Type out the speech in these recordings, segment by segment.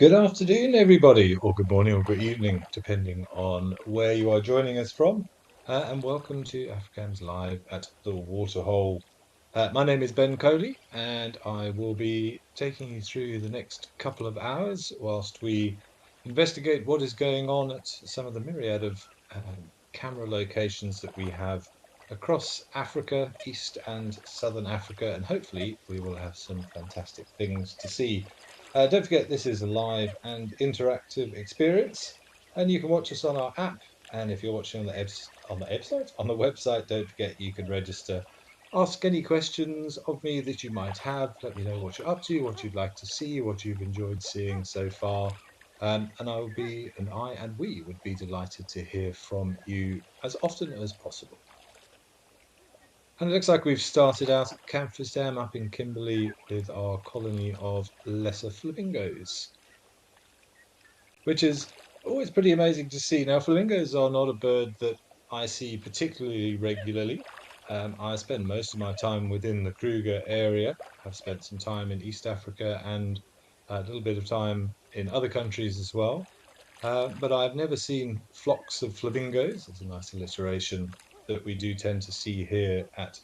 Good afternoon, everybody, or good morning or good evening, depending on where you are joining us from. And welcome to Africans Live at the Waterhole. My name is Ben Coley, and I will be taking you through the next couple of hours whilst we investigate what is going on at some of the myriad of camera locations that we have across Africa, East and Southern Africa, and hopefully we will have some fantastic things to see. Don't forget, this is a live and interactive experience, and you can watch us on our app. And if you're watching on the website, don't forget you can register. Ask any questions of me that you might have. Let me know what you're up to, what you'd like to see, what you've enjoyed seeing so far. And I and we would be delighted to hear from you as often as possible. And it looks like we've started out at Camphor Dam up in Kimberley with our colony of lesser flamingos, which is always pretty amazing to see. Now, flamingos are not a bird that I see particularly regularly. I spend most of my time within the Kruger area. I've spent some time in East Africa and a little bit of time in other countries as well. But I've never seen flocks of flamingos. It's a nice alliteration that we do tend to see here at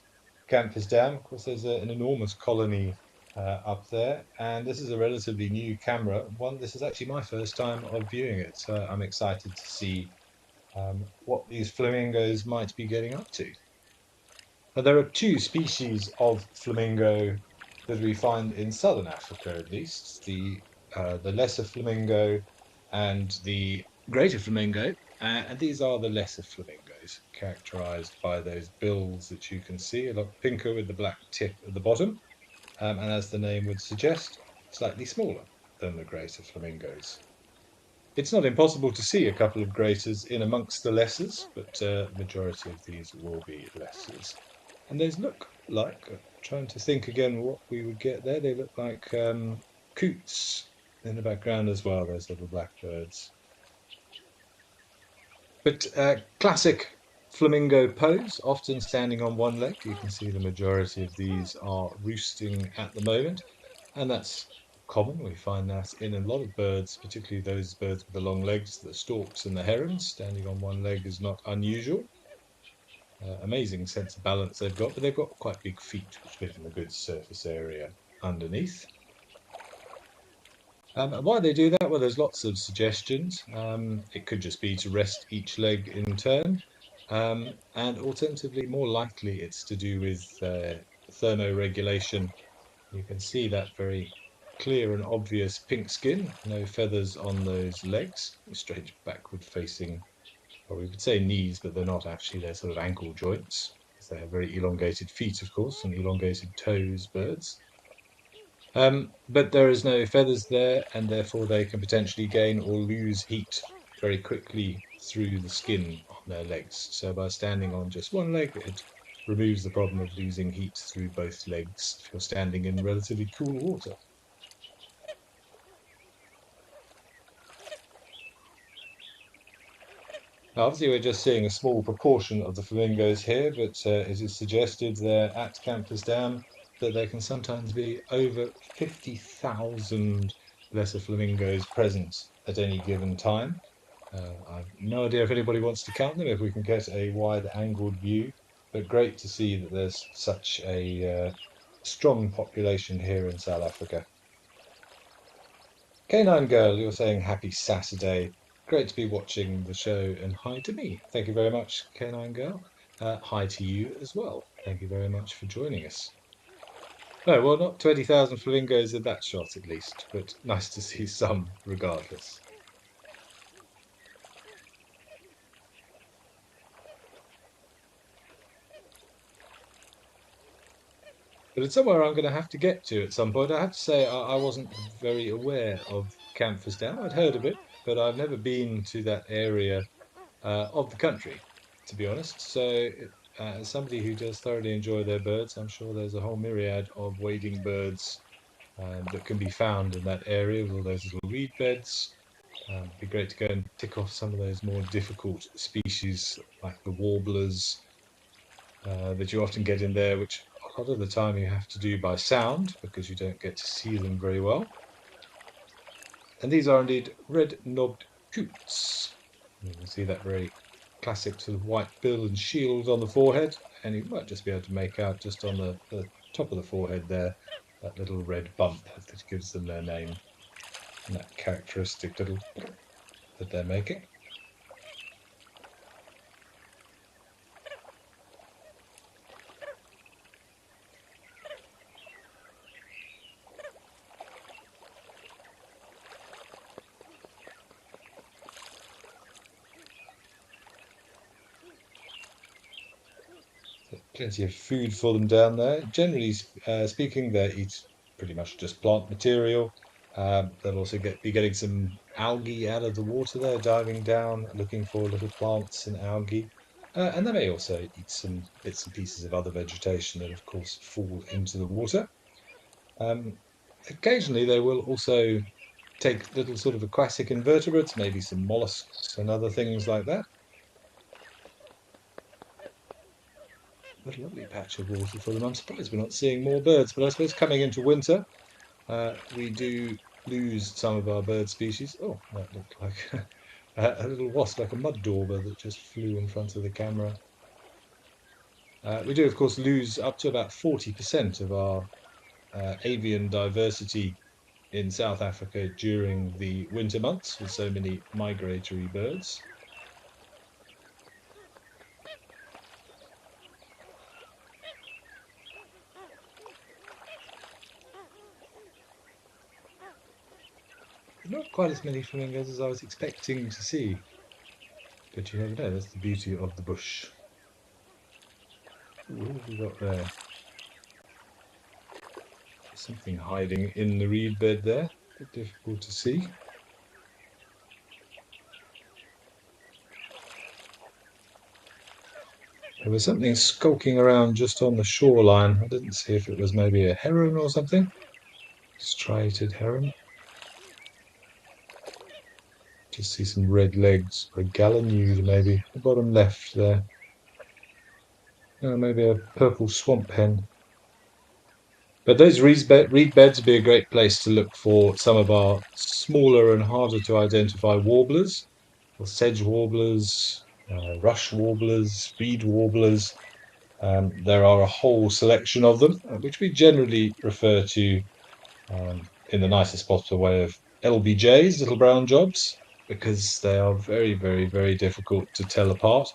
Campus Dam. Of course, there's an enormous colony up there, and this is a relatively new camera. This is actually my first time of viewing it, so I'm excited to see what these flamingos might be getting up to. Now, there are two species of flamingo that we find in southern Africa, at least the lesser flamingo and the greater flamingo. And these are the lesser flamingos, characterized by those bills that you can see, a lot pinker with the black tip at the bottom. And as the name would suggest, slightly smaller than the greater flamingos. It's not impossible to see a couple of greaters in amongst the lessers, but the majority of these will be lessers. And those look like, trying to think again what we would get there, they look like coots in the background as well, those little blackbirds. But classic flamingo pose, often standing on one leg. You can see the majority of these are roosting at the moment, and that's common. We find that in a lot of birds, particularly those birds with the long legs, the storks and the herons. Standing on one leg is not unusual. Amazing sense of balance they've got, but they've got quite big feet, which give them a good surface area underneath. Why they do that? Well, there's lots of suggestions. It could just be to rest each leg in turn. And alternatively, more likely, it's to do with thermoregulation. You can see that very clear and obvious pink skin, no feathers on those legs, straight backward facing, or we could say knees, but they're not actually, they're sort of ankle joints. They have very elongated feet, of course, and elongated toes, birds. But there is no feathers there, and therefore they can potentially gain or lose heat very quickly through the skin on their legs. So by standing on just one leg, it removes the problem of losing heat through both legs if you're standing in relatively cool water. Now, obviously, we're just seeing a small proportion of the flamingos here, but it is suggested there at Campus Dam that there can sometimes be over 50,000 lesser flamingos present at any given time. I've no idea if anybody wants to count them, if we can get a wide-angled view, but great to see that there's such a strong population here in South Africa. Canine Girl, you're saying happy Saturday. Great to be watching the show, and hi to me. Thank you very much, Canine Girl. Hi to you as well. Thank you very much for joining us. No, well, not 20,000 flamingos in that shot at least, but nice to see some regardless. But it's somewhere I'm going to have to get to at some point. I have to say, I wasn't very aware of Camphor Down. I'd heard of it, but I've never been to that area of the country, to be honest. So, as somebody who does thoroughly enjoy their birds, I'm sure there's a whole myriad of wading birds that can be found in that area with all those little reed beds. It'd be great to go and tick off some of those more difficult species like the warblers that you often get in there, which a lot of the time you have to do by sound because you don't get to see them very well. And these are indeed red-knobbed coots. You can see that very classic sort of white bill and shield on the forehead, and you might just be able to make out just on the top of the forehead there, that little red bump that gives them their name, and that characteristic little that they're making. Plenty of food for them down there. Generally speaking, they eat pretty much just plant material. They'll also be getting some algae out of the water there, diving down, looking for little plants and algae. And they may also eat some bits and pieces of other vegetation that, of course, fall into the water. Um, Occasionally, they will also take little sort of aquatic invertebrates, maybe some mollusks and other things like that. What a lovely patch of water for them. I'm surprised we're not seeing more birds, but I suppose coming into winter, we do lose some of our bird species. Oh, that looked like a little wasp, like a mud dauber that just flew in front of the camera. We do, of course, lose up to about 40% of our avian diversity in South Africa during the winter months with so many migratory birds. Not quite as many flamingos as I was expecting to see, but you never know. That's the beauty of the bush. Ooh, what have we got there? Something hiding in the reed bed there. A bit difficult to see. There was something skulking around just on the shoreline. I didn't see if it was maybe a heron or something. Striated heron. Just see some red legs, or a gallinaud maybe. The bottom left there. Maybe a purple swamp hen. But those reed beds would be a great place to look for some of our smaller and harder to identify warblers, or sedge warblers, rush warblers, reed warblers. There are a whole selection of them, which we generally refer to in the nicest possible way of LBJs, little brown jobs, because they are very, very, very difficult to tell apart.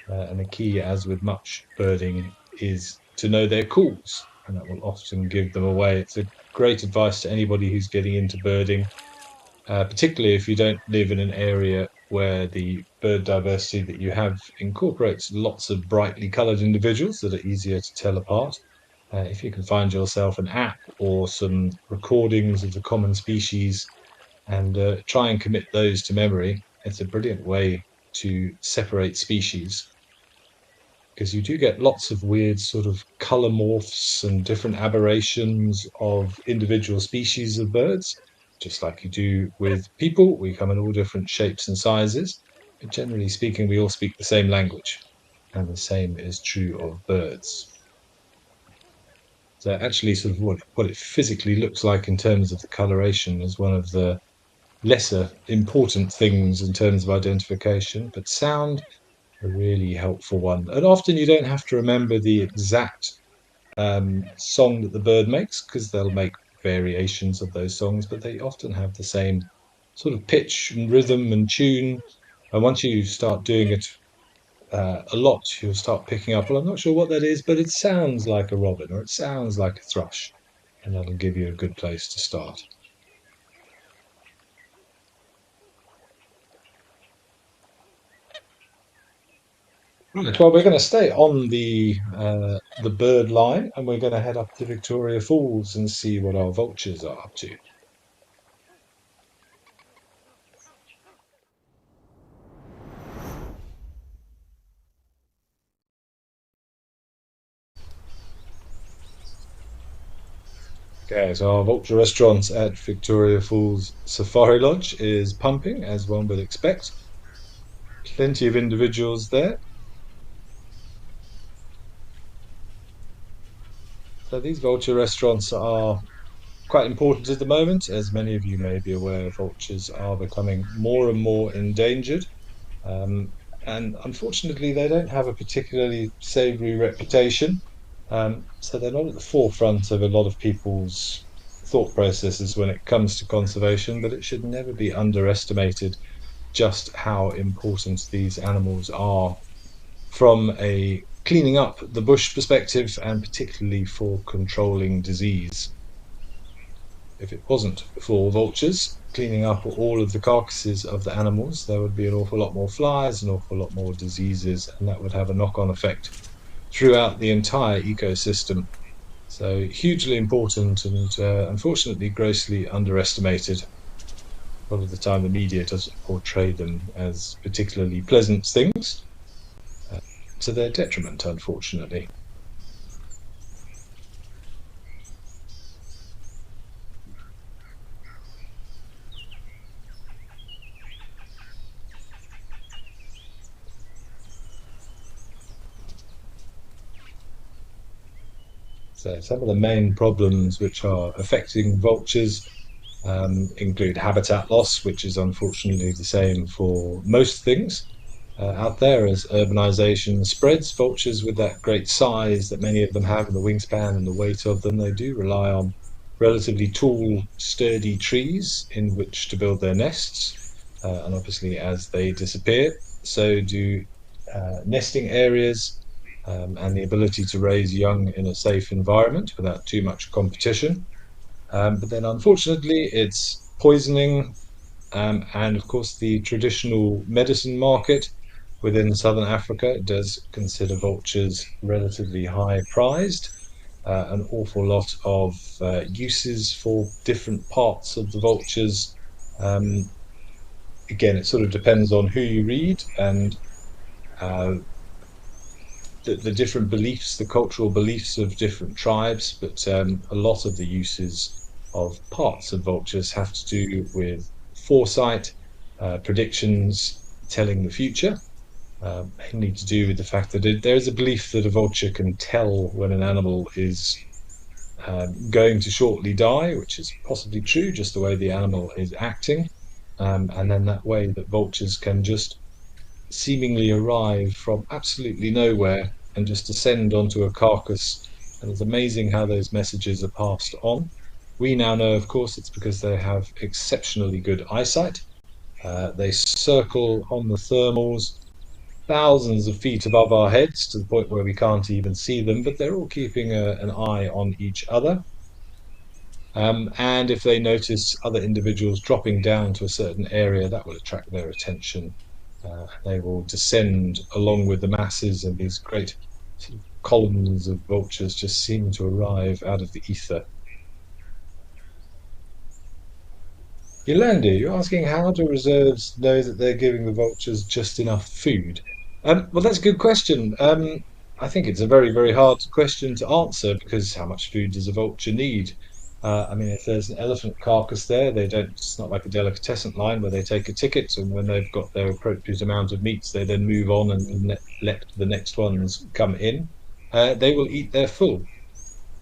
And the key, as with much birding, is to know their calls, and that will often give them away. It's a great advice to anybody who's getting into birding, particularly if you don't live in an area where the bird diversity that you have incorporates lots of brightly coloured individuals that are easier to tell apart. If you can find yourself an app or some recordings of the common species and try and commit those to memory, it's a brilliant way to separate species because you do get lots of weird sort of color morphs and different aberrations of individual species of birds, just like you do with people. We come in all different shapes and sizes, but generally speaking, we all speak the same language, and the same is true of birds. So actually, sort of what it physically looks like in terms of the coloration is one of the lesser important things in terms of identification, but sound a really helpful one. And often you don't have to remember the exact song that the bird makes because they'll make variations of those songs, but they often have the same sort of pitch and rhythm and tune. And once you start doing it a lot, you'll start picking up, well, I'm not sure what that is, but it sounds like a robin or it sounds like a thrush. And that'll give you a good place to start. Right, well, we're going to stay on the bird line, and we're going to head up to Victoria Falls and see what our vultures are up to. Okay, so our vulture restaurant at Victoria Falls Safari Lodge is pumping, as one would expect. Plenty of individuals there. So these vulture restaurants are quite important at the moment. As many of you may be aware, vultures are becoming more and more endangered. Um, and unfortunately, they don't have a particularly savoury reputation. So they're not at the forefront of a lot of people's thought processes when it comes to conservation, but it should never be underestimated just how important these animals are from a cleaning up the bush perspective and particularly for controlling disease. If it wasn't for vultures cleaning up all of the carcasses of the animals, there would be an awful lot more flies, an awful lot more diseases, and that would have a knock-on effect throughout the entire ecosystem. So hugely important and unfortunately grossly underestimated. A lot of the time the media doesn't portray them as particularly pleasant things, uh, to their detriment, unfortunately. So some of the main problems which are affecting vultures include habitat loss, which is unfortunately the same for most things out there as urbanization spreads. Vultures, with that great size that many of them have, and the wingspan and the weight of them, they do rely on relatively tall, sturdy trees in which to build their nests. And obviously, as they disappear, so do nesting areas and the ability to raise young in a safe environment without too much competition. But then, unfortunately, it's poisoning, and of course, the traditional medicine market within southern Africa does consider vultures relatively high prized. An awful lot of uses for different parts of the vultures. Um, Again, it sort of depends on who you read and uh, the different beliefs, the cultural beliefs of different tribes, but a lot of the uses of parts of vultures have to do with foresight, predictions, telling the future, mainly to do with the fact that there is a belief that a vulture can tell when an animal is going to shortly die, which is possibly true, just the way the animal is acting. And then that way that vultures can just seemingly arrive from absolutely nowhere and just descend onto a carcass. And it's amazing how those messages are passed on. We now know, of course, it's because they have exceptionally good eyesight. They circle on the thermals thousands of feet above our heads to the point where we can't even see them, but they're all keeping an eye on each other. And if they notice other individuals dropping down to a certain area, that will attract their attention. They will descend along with the masses, and these great sort of columns of vultures just seem to arrive out of the ether. Yolandi, you're asking how do reserves know that they're giving the vultures just enough food? Well, that's a good question. I think it's a very, very hard question to answer because how much food does a vulture need? I mean, if there's an elephant carcass there, they don't, it's not like a delicatessen line where they take a ticket and when they've got their appropriate amount of meats, they then move on and let the next ones come in. They will eat their full.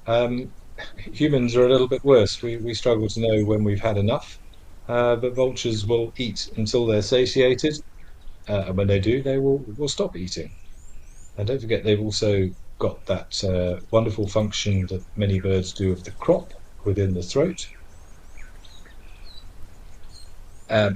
Um, Humans are a little bit worse. We struggle to know when we've had enough, but vultures will eat until they're satiated, and when they do, they will stop eating. And don't forget, they've also got that wonderful function that many birds do of the crop within the throat,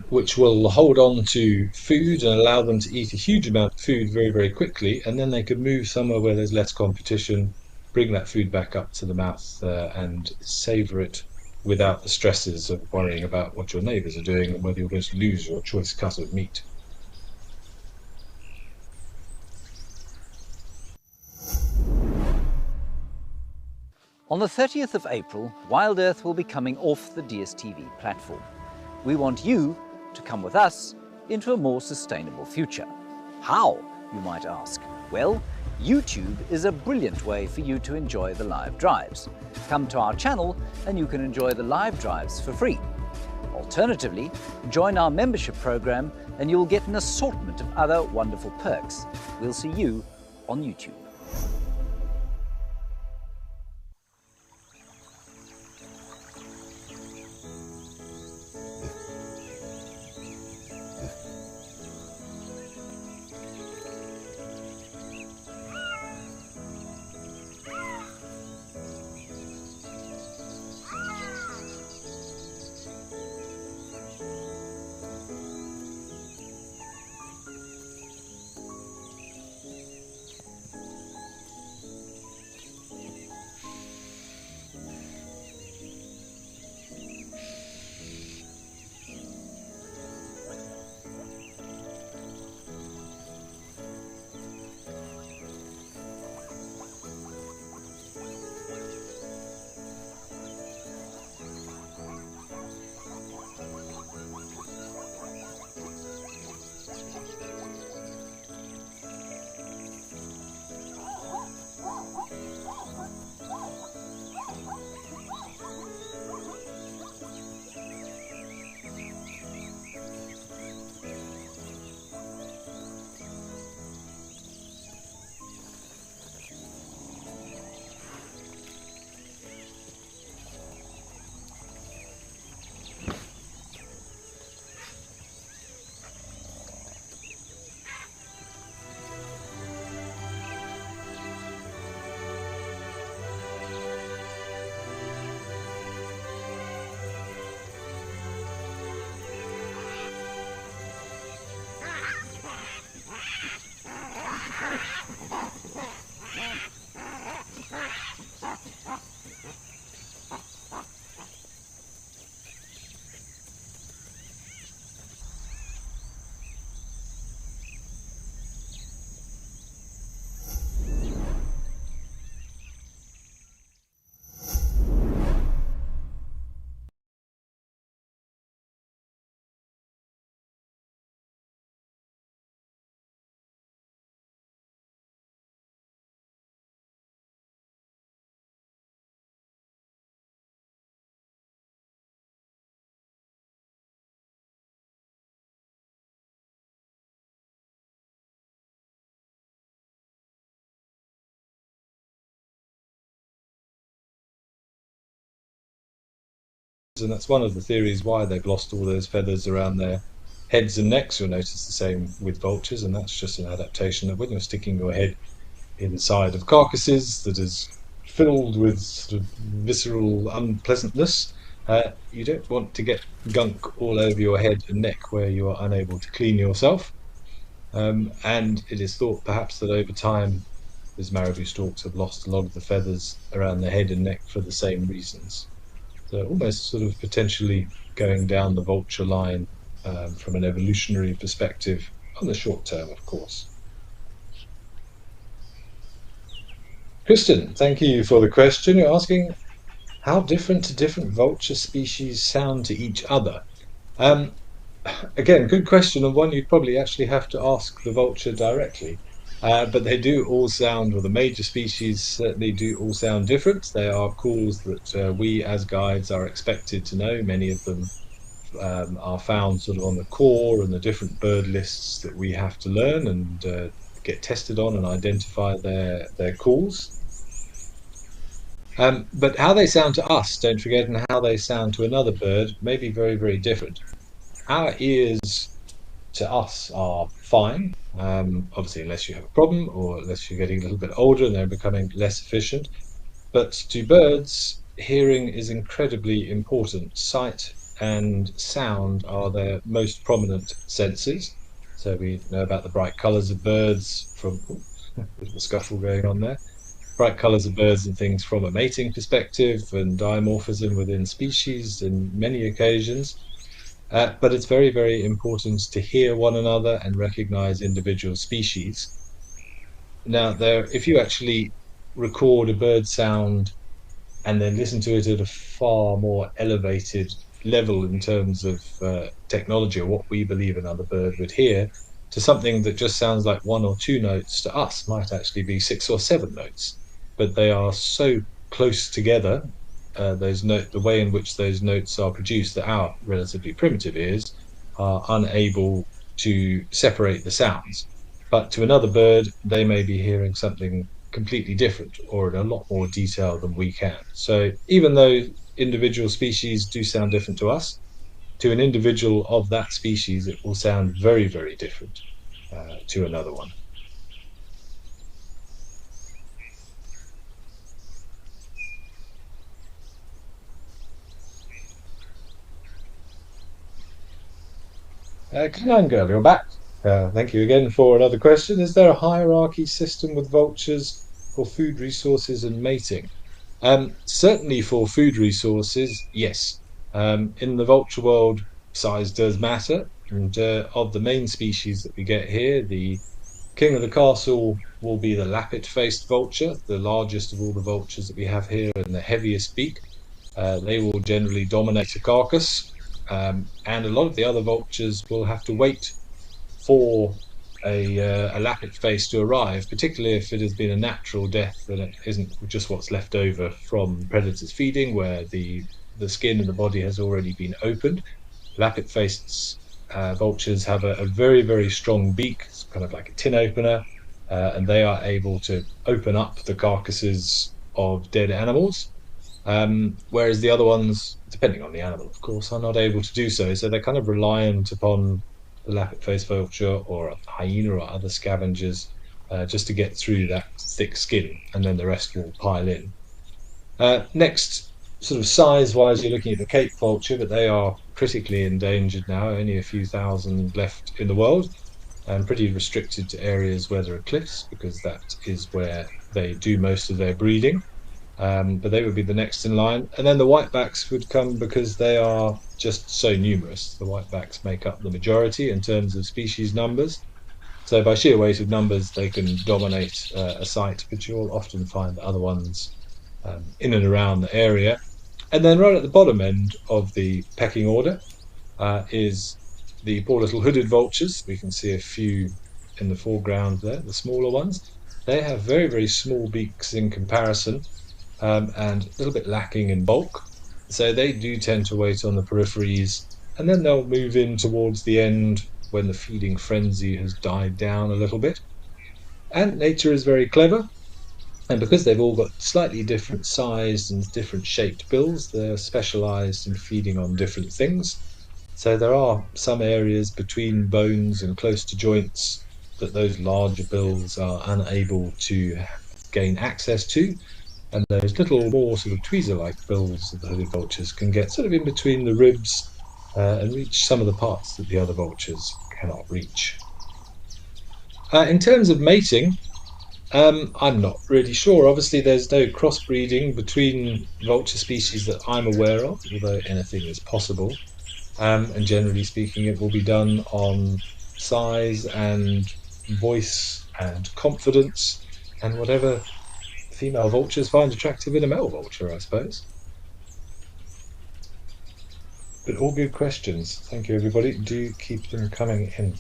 which will hold on to food and allow them to eat a huge amount of food very, very quickly. And then they can move somewhere where there's less competition, bring that food back up to the mouth, and savor it without the stresses of worrying about what your neighbors are doing and whether you're going to lose your choice cut of meat. On the 30th of April, Wild Earth will be coming off the DSTV platform. We want you to come with us into a more sustainable future. How, you might ask? Well, YouTube is a brilliant way for you to enjoy the live drives. Come to our channel and you can enjoy the live drives for free. Alternatively, join our membership program and you'll get an assortment of other wonderful perks. We'll see you on YouTube. And that's one of the theories why they've lost all those feathers around their heads and necks. You'll notice the same with vultures, and that's just an adaptation of when you're sticking your head inside of carcasses that is filled with sort of visceral unpleasantness. You don't want to get gunk all over your head and neck where you are unable to clean yourself. And it is thought perhaps that over time, these marabou storks have lost a lot of the feathers around their head and neck for the same reasons. So almost sort of potentially going down the vulture line from an evolutionary perspective on the short term, of course. Kristen, thank you for the question. You're asking how different vulture species sound to each other. Um, Again, good question, and one you'd probably actually have to ask the vulture directly. But they do all sound, or the major species certainly do all sound different. They are calls that we as guides are expected to know. Many of them are found sort of on the core and the different bird lists that we have to learn and get tested on and identify their calls. But how they sound to us, don't forget, and how they sound to another bird may be very, very different. Our ears to us are fine, obviously, unless you have a problem or unless you're getting a little bit older and they're becoming less efficient. But to birds, hearing is incredibly important. Sight and sound are their most prominent senses. So we know about the bright colors of birds from, there's a scuffle going on there, bright colors of birds and things from a mating perspective and dimorphism within species in many occasions. But it's very, very important to hear one another and recognize individual species. Now, if you actually record a bird sound and then listen to it at a far more elevated level in terms of technology or what we believe another bird would hear, to something that just sounds like one or two notes to us might actually be six or seven notes. But they are so close together, the way in which those notes are produced, that our relatively primitive ears are unable to separate the sounds. But to another bird, they may be hearing something completely different or in a lot more detail than we can. So even though individual species do sound different to us, to an individual of that species, it will sound very, very different to another one. Kananga, you're back. Thank you again for another question. Is there a hierarchy system with vultures for food resources and mating? Certainly for food resources, yes. In the vulture world, size does matter. And of the main species that we get here, the king of the castle will be the lappet-faced vulture, the largest of all the vultures that we have here and the heaviest beak. They will generally dominate a carcass, and a lot of the other vultures will have to wait for a lappet face to arrive, particularly if it has been a natural death and it isn't just what's left over from predators feeding, where the skin and the body has already been opened. Lappet faced vultures have a very, very strong beak, it's kind of like a tin opener, and they are able to open up the carcasses of dead animals. Whereas the other ones, depending on the animal, of course, are not able to do so. So they're kind of reliant upon the lappet-faced vulture or a hyena or other scavengers just to get through that thick skin, and then the rest will pile in. Next, sort of size-wise, you're looking at the Cape vulture, but they are critically endangered now, only a few thousand left in the world, and pretty restricted to areas where there are cliffs, because that is where they do most of their breeding. but they would be the next in line. And then the whitebacks would come because they are just so numerous. The whitebacks make up the majority in terms of species numbers. So by sheer weight of numbers, they can dominate a site, but you'll often find other ones in and around the area. And then right at the bottom end of the pecking order is the poor little hooded vultures. We can see a few in the foreground there, the smaller ones. They have very, very small beaks in comparison, and a little bit lacking in bulk. So they do tend to wait on the peripheries, and then they'll move in towards the end when the feeding frenzy has died down a little bit. And nature is very clever. And because they've all got slightly different sized and different shaped bills, they're specialized in feeding on different things. So there are some areas between bones and close to joints that those larger bills are unable to gain access to. And those little more sort of tweezer-like bills of the hooded vultures can get sort of in between the ribs and reach some of the parts that the other vultures cannot reach. In terms of mating, I'm not really sure. Obviously, there's no crossbreeding between vulture species that I'm aware of, although anything is possible. And generally speaking, it will be done on size and voice and confidence and whatever female vultures find attractive in a male vulture, I suppose. But all good questions. Thank you, everybody. Do keep them coming in.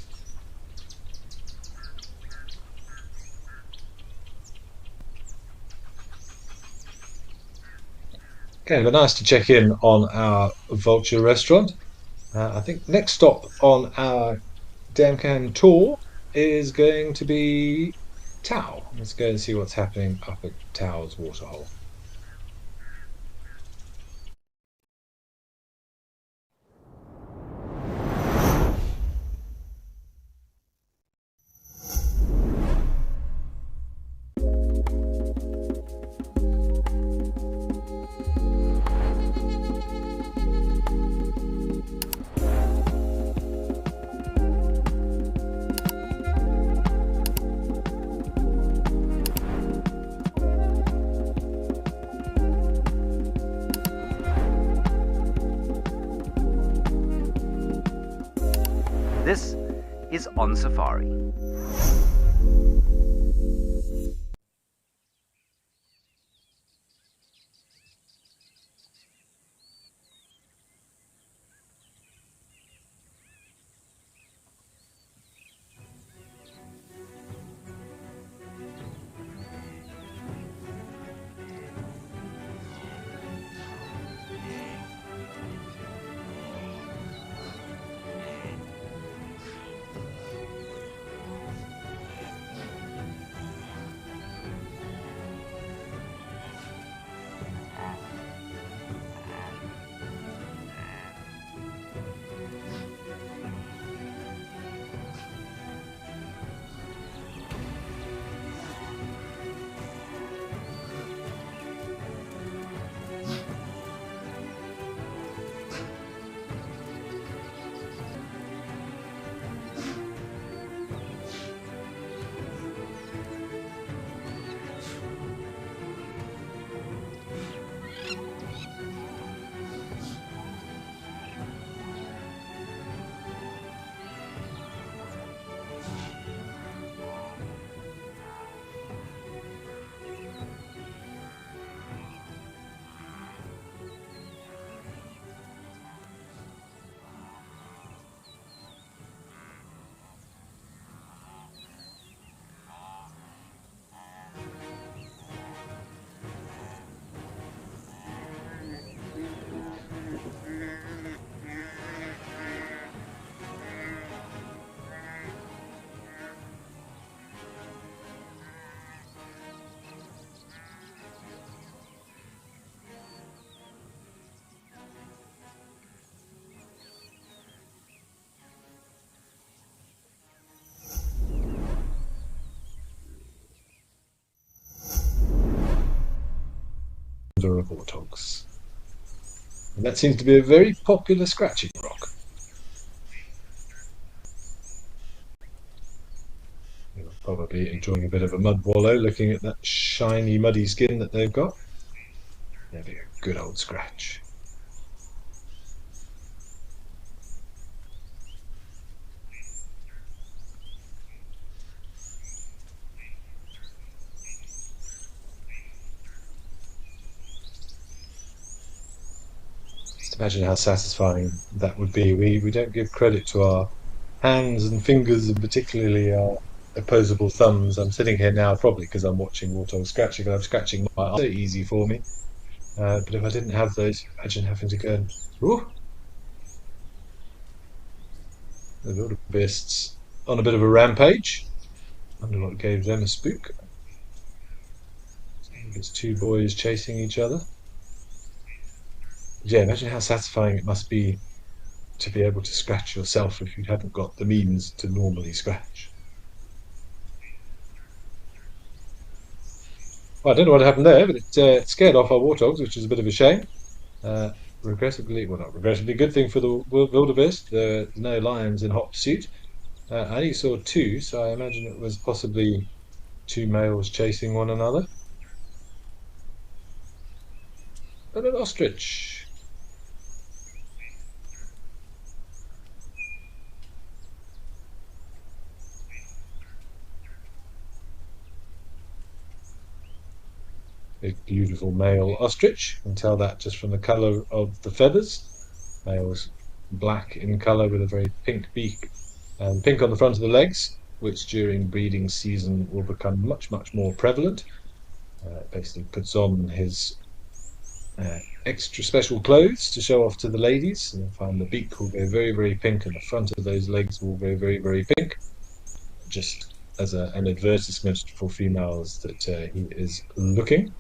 Okay, but nice to check in on our vulture restaurant. I think next stop on our Damcam tour is going to be Tau. Let's go and see what's happening up at Tau's waterhole. This is On Safari. Of warthogs. And that seems to be a very popular scratching rock. You're probably enjoying a bit of a mud wallow looking at that shiny, muddy skin that they've got. There we go. Good old scratch. Just imagine how satisfying that would be. We don't give credit to our hands and fingers, and particularly our opposable thumbs. I'm sitting here now probably because I'm watching Warthog scratching, and I'm scratching my arm. So easy for me. But if I didn't have those, imagine having to go and ooh, the wildebeests on a bit of a rampage. Wonder what gave them a spook. It's two boys chasing each other. Yeah, imagine how satisfying it must be to be able to scratch yourself if you haven't got the means to normally scratch. Well, I don't know what happened there, but it scared off our warthogs, which is a bit of a shame. Uh, Regrettably, well, not regrettably, good thing for the wildebeest. There's no lions in hot pursuit. I only saw two, so I imagine it was possibly two males chasing one another. But an ostrich. A beautiful male ostrich. You can tell that just from the colour of the feathers. Male's black in colour with a very pink beak and pink on the front of the legs, which during breeding season will become much, much more prevalent. Basically puts on his extra special clothes to show off to the ladies. And you'll find the beak will go very, very pink and the front of those legs will go very, very pink, just as an advertisement for females that he is looking.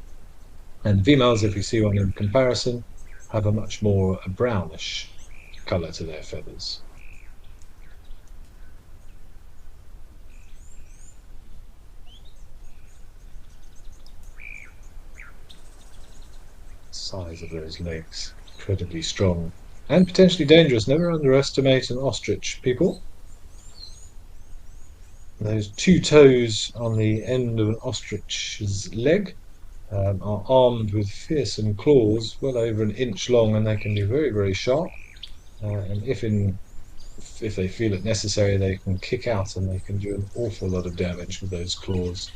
And females, if you see one in comparison, have a much more brownish colour to their feathers. Size of those legs, incredibly strong and potentially dangerous. Never underestimate an ostrich, people. Those two toes on the end of an ostrich's leg are armed with fearsome claws, well over an inch long, and they can be very, very sharp. And if they feel it necessary, they can kick out and they can do an awful lot of damage with those claws.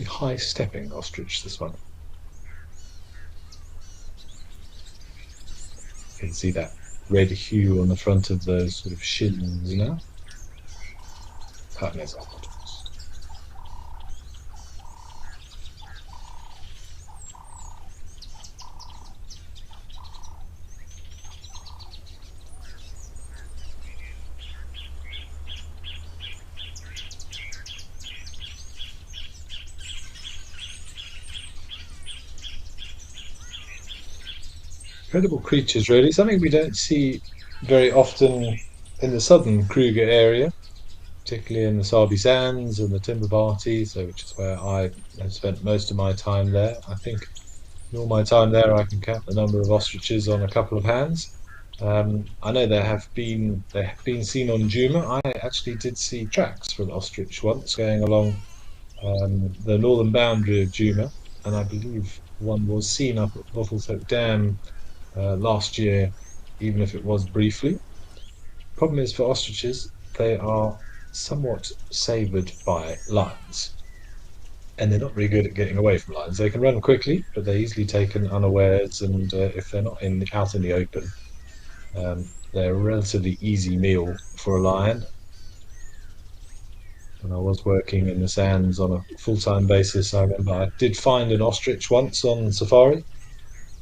A high stepping ostrich, this one. You can see that red hue on the front of those sort of shins now. Partners ostrich. Incredible creatures, really. Something we don't see very often in the southern Kruger area, particularly in the Sabi Sands and the Timbabati, so which is where I have spent most of my time there. I think in all my time there, I can count the number of ostriches on a couple of hands. I know they have been seen on Juma. I actually did see tracks for an ostrich once going along the northern boundary of Juma, and I believe one was seen up at Bottleshope Dam last year, even if it was briefly. Problem is for ostriches, they are somewhat savoured by lions, and they're not very good at getting away from lions. They can run quickly, but they're easily taken unawares, and if they're not out in the open, they're a relatively easy meal for a lion. When I was working in the sands on a full-time basis, I remember I did find an ostrich once on safari,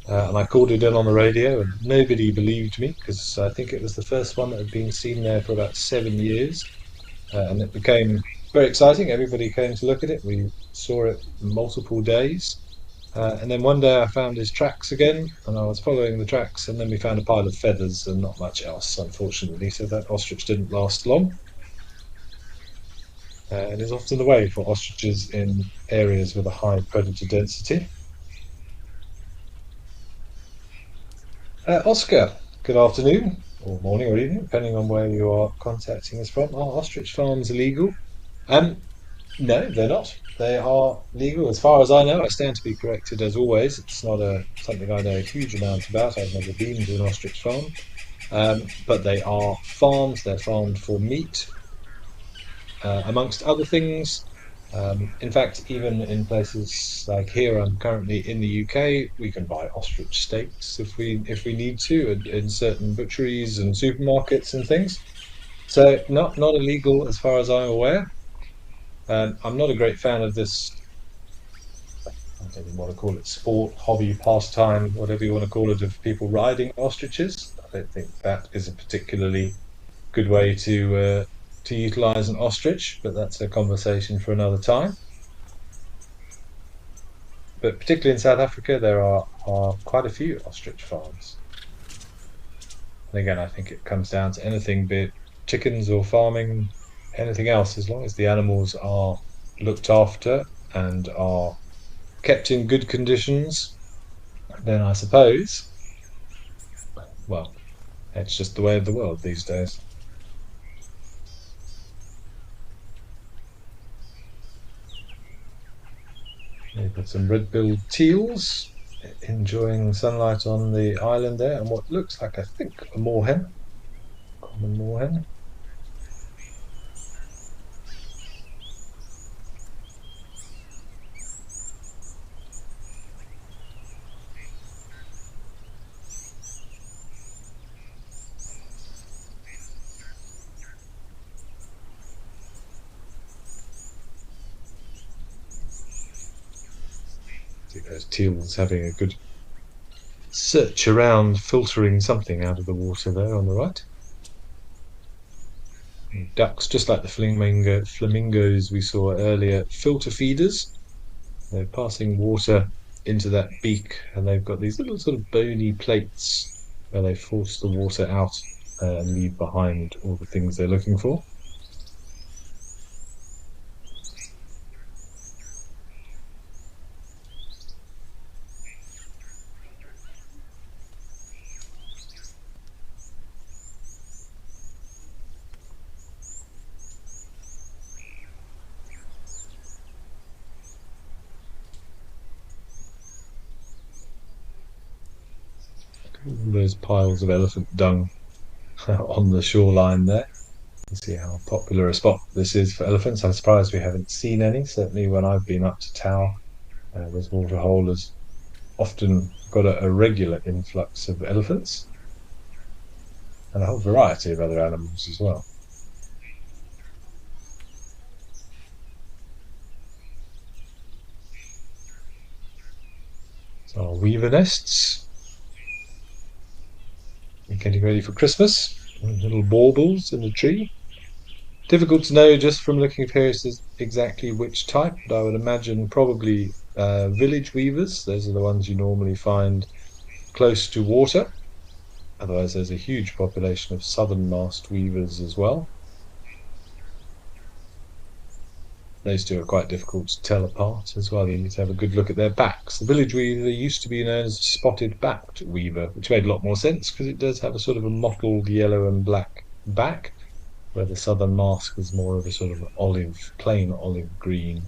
and I called it in on the radio, and nobody believed me because I think it was the first one that had been seen there for about 7 years, and it became very exciting. Everybody came to look at it. We saw it multiple days, and then one day I found his tracks again, and I was following the tracks, and then we found a pile of feathers and not much else, unfortunately. So that ostrich didn't last long. It is often the way for ostriches in areas with a high predator density. Oscar, good afternoon, or morning or evening, depending on where you are contacting us from. Are ostrich farms illegal? Um, no, they're not. They are legal as far as I know. I stand to be corrected as always. It's not something I know a huge amount about. I've never been to an ostrich farm. But they are farms. They're farmed for meat, amongst other things. In fact, even in places like here, I'm currently in the UK, we can buy ostrich steaks if we need to in certain butcheries and supermarkets and things. So not illegal as far as I'm aware. I'm not a great fan of this. I don't even want to call it sport, hobby, pastime, whatever you want to call it, of people riding ostriches. I don't think that is a particularly good way to utilize an ostrich, but that's a conversation for another time. But particularly in South Africa, there are quite a few ostrich farms. And again, I think it comes down to anything, be it chickens or farming, anything else, as long as the animals are looked after and are kept in good conditions, then I suppose, well, it's just the way of the world these days. You've got some red-billed teals enjoying sunlight on the island there, and what looks like, I think, a moorhen, common moorhen. See those teals having a good search around, filtering something out of the water there on the right. And ducks, just like the flamingos we saw earlier, filter feeders. They're passing water into that beak, and they've got these little sort of bony plates where they force the water out and leave behind all the things they're looking for. All those piles of elephant dung on the shoreline there. You see how popular a spot this is for elephants. I'm surprised we haven't seen any. Certainly, when I've been up to Tau, this waterhole has often got a regular influx of elephants and a whole variety of other animals as well. So our weaver nests, getting ready for Christmas. Little baubles in the tree. Difficult to know just from looking at here exactly which type, but I would imagine probably village weavers. Those are the ones you normally find close to water. Otherwise, there's a huge population of southern-mast weavers as well. Those two are quite difficult to tell apart as well. You need to have a good look at their backs. The village weaver used to be known as spotted-backed weaver, which made a lot more sense because it does have a sort of a mottled yellow and black back, where the southern mask is more of a sort of olive, plain olive green.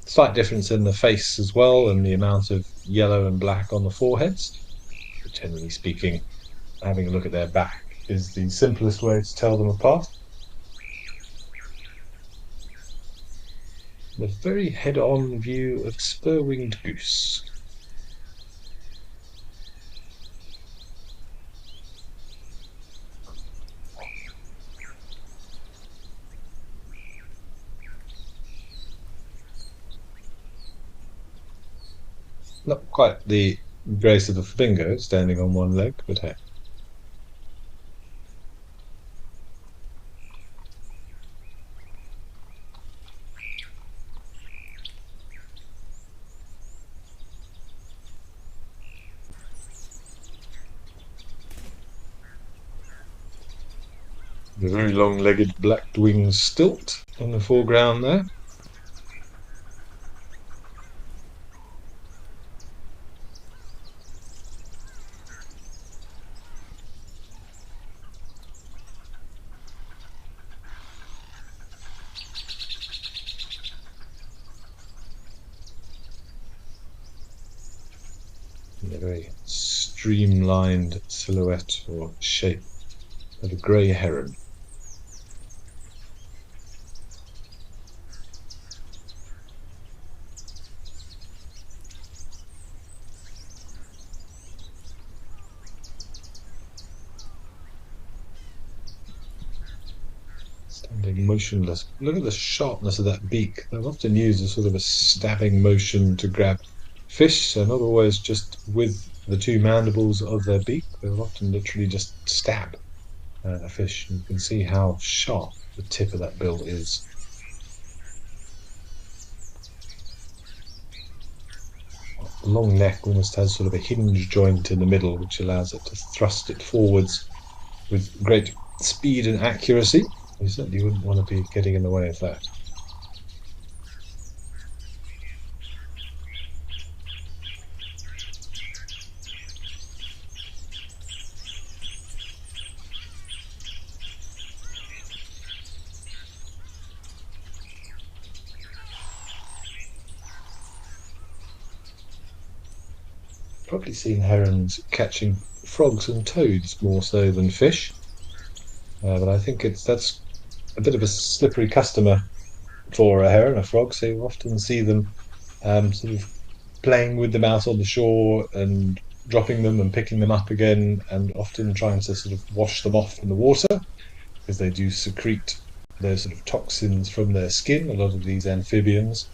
Slight difference in the face as well, and the amount of yellow and black on the foreheads. But generally speaking, having a look at their back is the simplest way to tell them apart. A very head-on view of spur-winged goose. Not quite the grace of a flamingo standing on one leg, but hey. The very long-legged black-winged stilt in the foreground there. very streamlined silhouette or shape of a grey heron. Standing motionless. Look at the sharpness of that beak. They'll often use a sort of a stabbing motion to grab fish, so not always just with the two mandibles of their beak. They'll often literally just stab a fish. And you can see how sharp the tip of that bill is. The long neck almost has sort of a hinge joint in the middle, which allows it to thrust it forwards with great speed and accuracy. You certainly wouldn't want to be getting in the way of that. Probably seen herons catching frogs and toads more so than fish, but I think that's a bit of a slippery customer for a heron, a frog. So you often see them sort of playing with them out on the shore and dropping them and picking them up again, and often trying to sort of wash them off in the water because they do secrete those sort of toxins from their skin, a lot of these amphibians.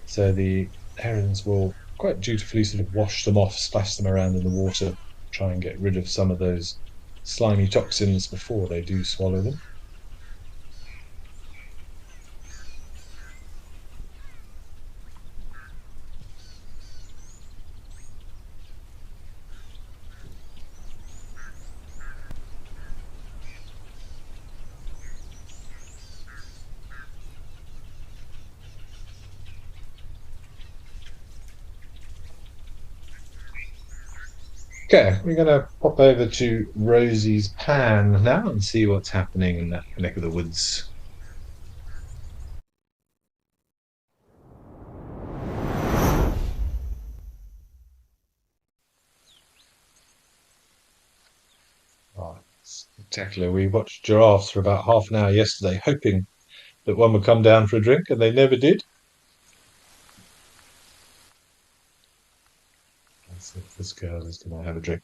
So the herons will quite dutifully sort of wash them off, splash them around in the water, try and get rid of some of those slimy toxins before they do swallow them. Okay, we're going to pop over to Rosie's pan now and see what's happening in that neck of the woods. Oh, spectacular. We watched giraffes for about half an hour yesterday, hoping that one would come down for a drink, and they never did. Let's see if this girl is going to have a drink.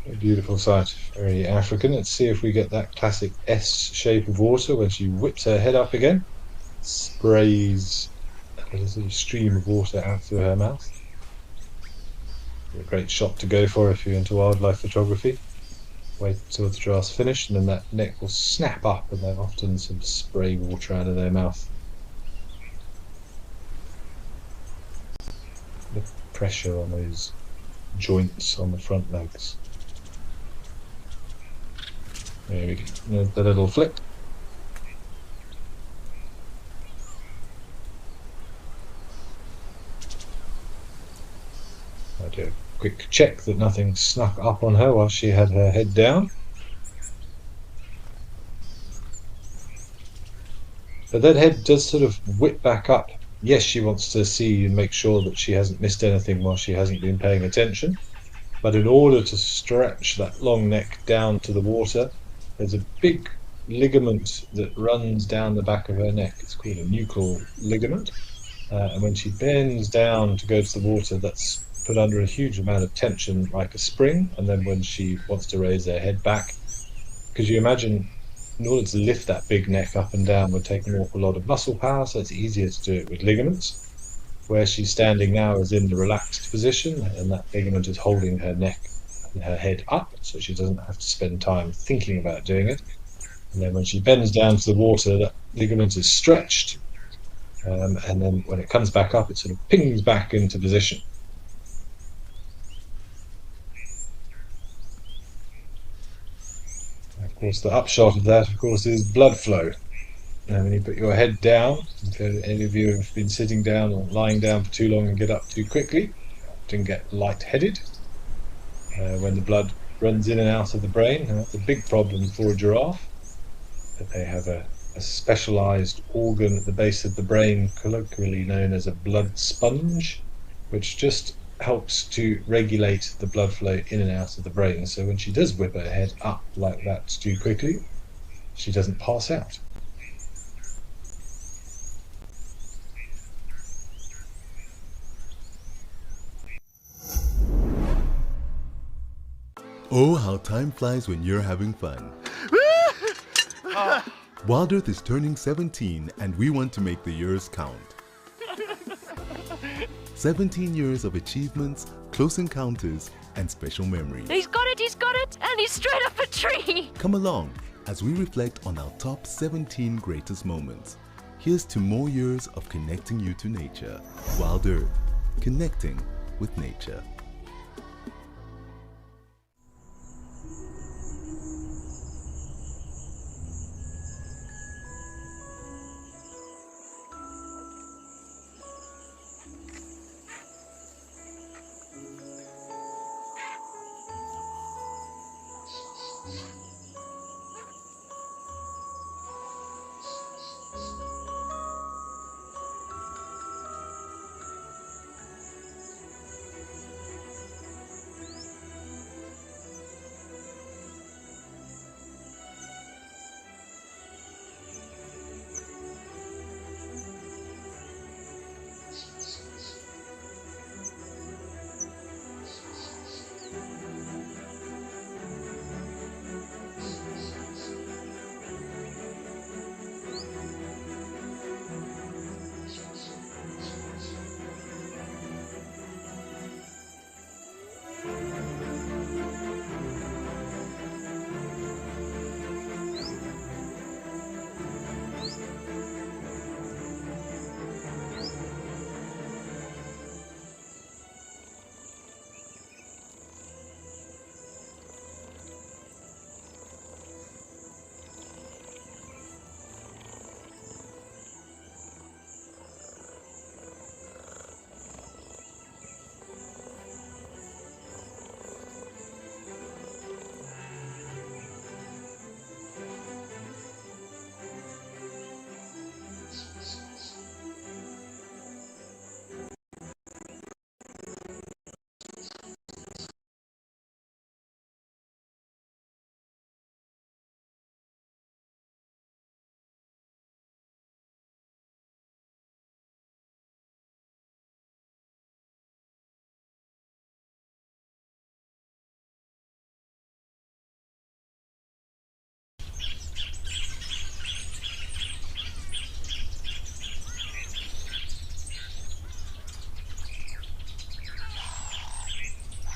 A beautiful sight, very African. Let's see if we get that classic S shape of water when she whips her head up again, sprays a sort of stream of water out through her mouth. A great shot to go for if you're into wildlife photography. Wait till the giraffe's finished, and then that neck will snap up, and they'll often sort of spray water out of their mouth. The pressure on those joints on the front legs. There we go. The little flick. I do a quick check that nothing snuck up on her while she had her head down. But that head does sort of whip back up. Yes, she wants to see and make sure that she hasn't missed anything while she hasn't been paying attention. But in order to stretch that long neck down to the water, there's a big ligament that runs down the back of her neck. It's called a nuchal ligament. And when she bends down to go to the water, that's put under a huge amount of tension, like a spring. And then when she wants to raise her head back, because you imagine in order to lift that big neck up and down would take an awful lot of muscle power, so it's easier to do it with ligaments. Where she's standing now is in the relaxed position, and that ligament is holding her neck and her head up, so she doesn't have to spend time thinking about doing it. And then when she bends down to the water, that ligament is stretched, and then when it comes back up, it sort of pings back into position. Of course, the upshot of that, of course, is blood flow. Now, when you put your head down, if any of you have been sitting down or lying down for too long and get up too quickly, can get lightheaded when the blood runs in and out of the brain. And that's a big problem for a giraffe, that they have a specialized organ at the base of the brain, colloquially known as a blood sponge, which just helps to regulate the blood flow in and out of the brain. So when she does whip her head up like that too quickly, she doesn't pass out. Oh, how time flies when you're having fun. Wild Earth is turning 17 and we want to make the years count. 17 years of achievements, close encounters, and special memories. He's got it, and he's straight up a tree. Come along as we reflect on our top 17 greatest moments. Here's to more years of connecting you to nature. Wild Earth, connecting with nature.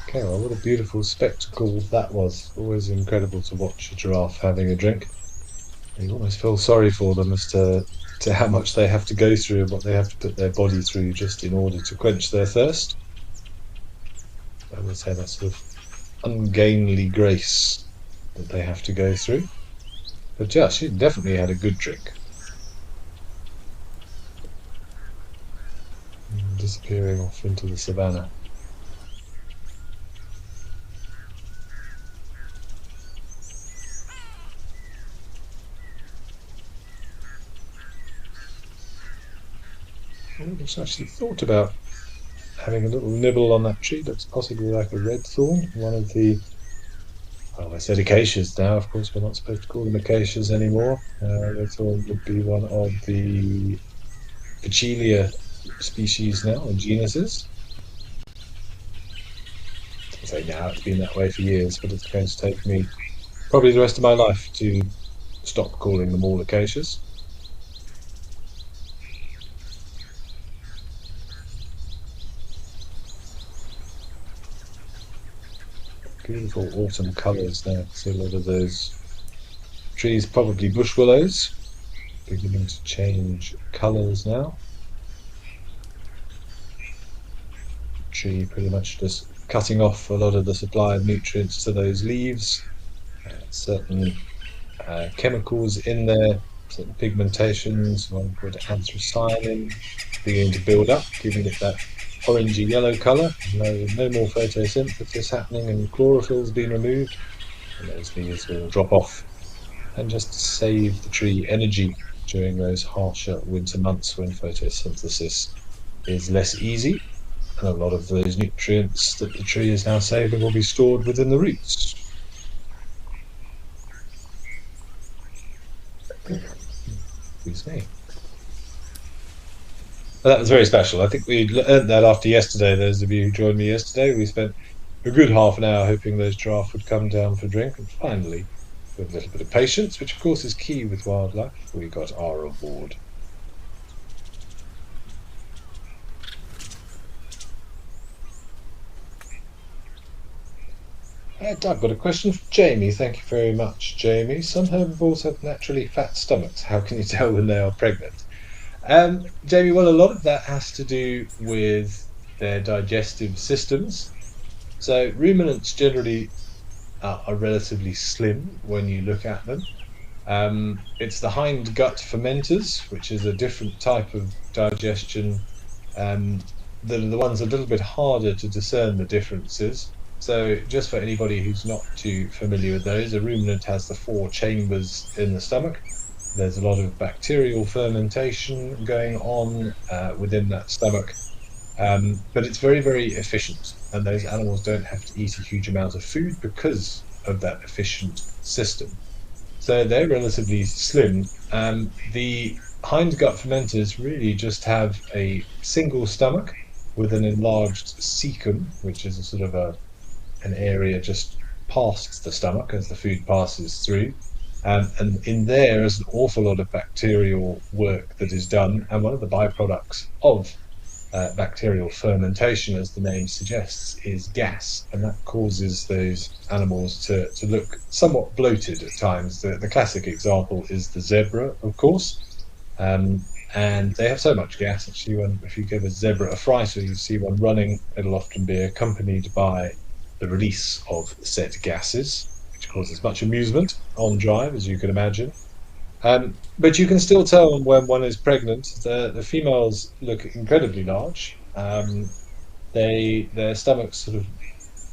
Okay, well, what a beautiful spectacle that was. Always incredible to watch a giraffe having a drink. You almost feel sorry for them as to how much they have to go through and what they have to put their body through just in order to quench their thirst. I always say that sort of ungainly grace that they have to go through. But yeah, she definitely had a good drink. Disappearing off into the savannah. I've actually thought about having a little nibble on that tree. Looks possibly like a red thorn. One of the, well, I said acacias now. Of course, we're not supposed to call them acacias anymore. Red thorn would be one of the Pichelia species now, or genuses. I say now, it's been that way for years, but it's going to take me probably the rest of my life to stop calling them all acacias. Beautiful autumn colours now. See a lot of those trees, probably bush willows, beginning to change colours now. Tree pretty much just cutting off a lot of the supply of nutrients to those leaves. Certain chemicals in there certain pigmentations, one called anthocyanin, beginning to build up, giving it that orangey yellow color. No more photosynthesis happening, and chlorophyll's been removed, and those leaves will drop off and just save the tree energy during those harsher winter months when photosynthesis is less easy, and a lot of those nutrients that the tree is now saving will be stored within the roots. Excuse me. Well, that was very special. I think we learned that after yesterday. Those of you who joined me yesterday, we spent a good half an hour hoping those giraffe would come down for a drink, and finally, with a little bit of patience, which of course is key with wildlife, we got our reward. I've got a question for Jamie. Thank you very much, Jamie. Some herbivores have naturally fat stomachs. How can you tell when they are pregnant? Jamie, well, a lot of that has to do with their digestive systems. So ruminants generally are relatively slim when you look at them. It's the hind gut fermenters, which is a different type of digestion, that are the ones a little bit harder to discern the differences. So, just for anybody who's not too familiar with those, a ruminant has the four chambers in the stomach. There's a lot of bacterial fermentation going on within that stomach, but it's very, very efficient. And those animals don't have to eat a huge amount of food because of that efficient system. So they're relatively slim. The hindgut fermenters really just have a single stomach with an enlarged cecum, which is a sort of an area just past the stomach as the food passes through. And in there is an awful lot of bacterial work that is done. And one of the byproducts of bacterial fermentation, as the name suggests, is gas, and that causes those animals to look somewhat bloated at times. The classic example is the zebra, of course, and they have so much gas. Actually, if you give a zebra a fright or you see one running, it'll often be accompanied by the release of said gases, which causes much amusement on drive, as you can imagine. But you can still tell when one is pregnant. The females look incredibly large. Their stomachs sort of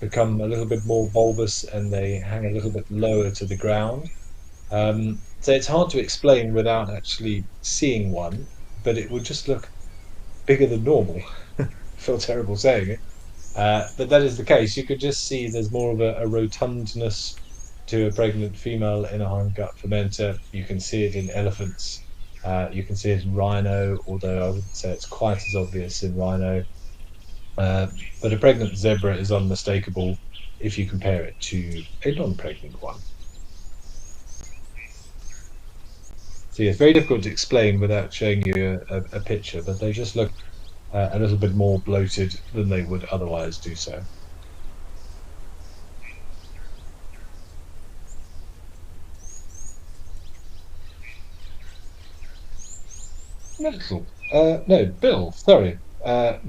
become a little bit more bulbous and they hang a little bit lower to the ground. So it's hard to explain without actually seeing one, but it would just look bigger than normal. I feel terrible saying it. But that is the case. You could just see there's more of a rotundness to a pregnant female in a hindgut fermenter. You can see it in elephants. You can see it in rhino, although I wouldn't say it's quite as obvious in rhino. But a pregnant zebra is unmistakable if you compare it to a non-pregnant one. So yeah, it's very difficult to explain without showing you a picture, but they just look a little bit more bloated than they would otherwise do so. No, Bill, sorry.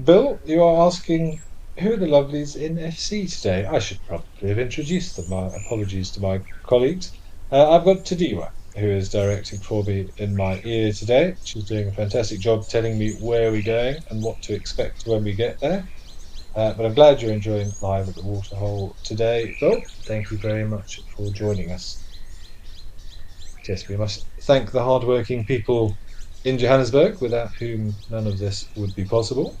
Bill, you are asking who are the lovelies in FC today? I should probably have introduced them. My apologies to my colleagues. I've got Tadiwa, who is directing for me in my ear today. She's doing a fantastic job telling me where we're going and what to expect when we get there. But I'm glad you're enjoying Live at the Waterhole today, Bill. Thank you very much for joining us. Yes, we must thank the hardworking people in Johannesburg, without whom none of this would be possible.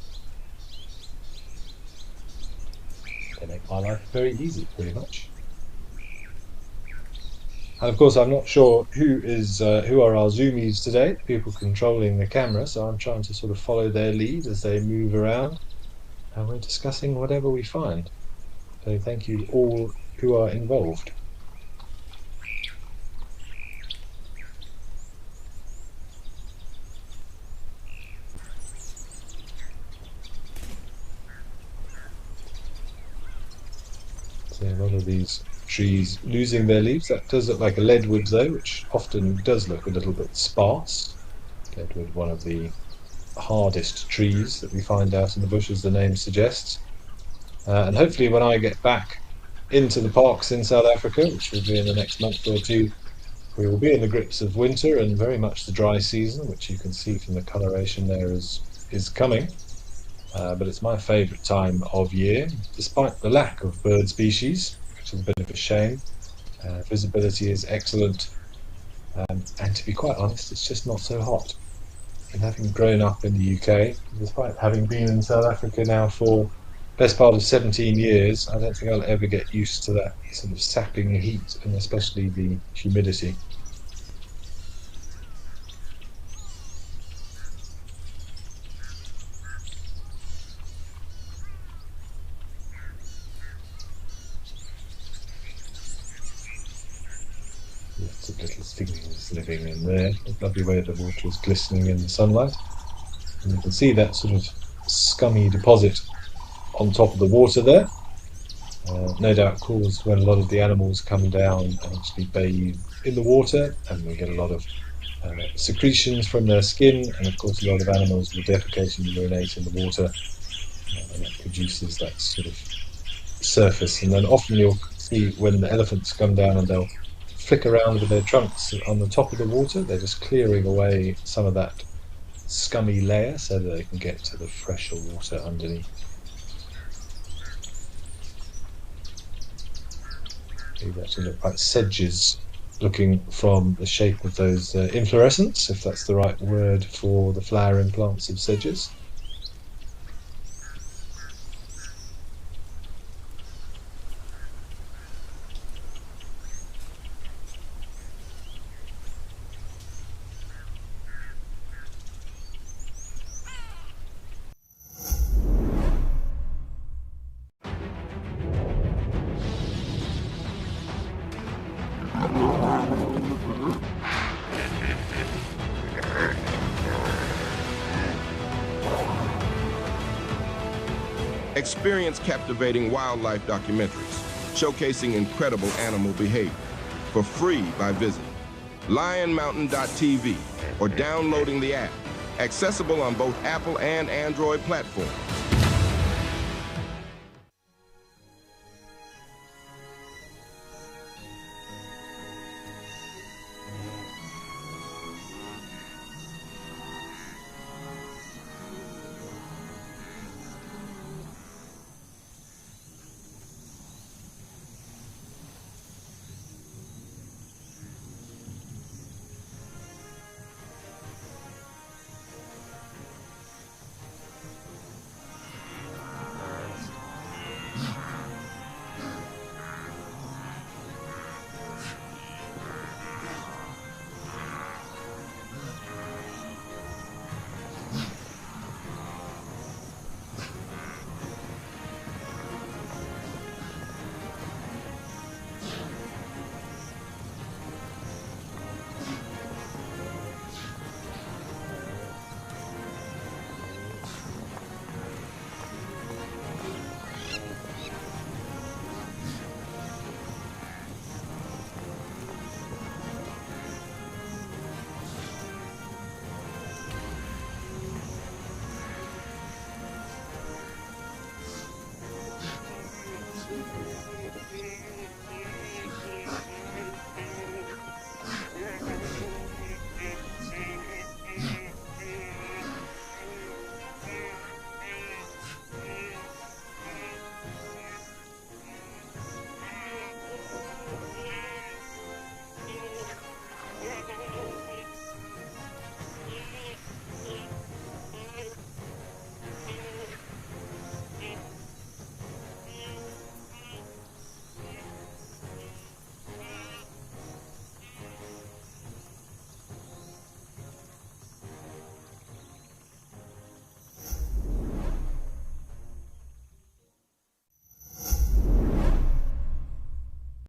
They make my life very easy, pretty much. And of course, I'm not sure who are our zoomies today, people controlling the camera, so I'm trying to sort of follow their lead as they move around, and we're discussing whatever we find. So thank you all who are involved. A lot of these trees losing their leaves. That does look like a leadwood though, which often does look a little bit sparse. Leadwood, one of the hardest trees that we find out in the bush, as the name suggests. And hopefully when I get back into the parks in South Africa, which will be in the next month or two, We will be in the grips of winter and very much the dry season, which you can see from the coloration there is coming. But it's my favourite time of year, despite the lack of bird species, which is a bit of a shame. Visibility is excellent, and to be quite honest, it's just not so hot. And having grown up in the UK, despite having been in South Africa now for best part of 17 years, I don't think I'll ever get used to that sort of sapping heat and especially the humidity. Lots of little things living in there. A lovely way the water is glistening in the sunlight. And you can see that sort of scummy deposit on top of the water there. No doubt caused when a lot of the animals come down and actually bathe in the water, and we get a lot of secretions from their skin, and of course a lot of animals will defecate and urinate in the water, and that produces that sort of surface. And then often you'll see when the elephants come down and they'll flick around with their trunks on the top of the water, they're just clearing away some of that scummy layer so that they can get to the fresher water underneath. These actually look like sedges looking from the shape of those inflorescence, if that's the right word for the flowering plants of sedges. Experience captivating wildlife documentaries showcasing incredible animal behavior for free by visiting lionmountain.tv or downloading the app, accessible on both Apple and Android platforms.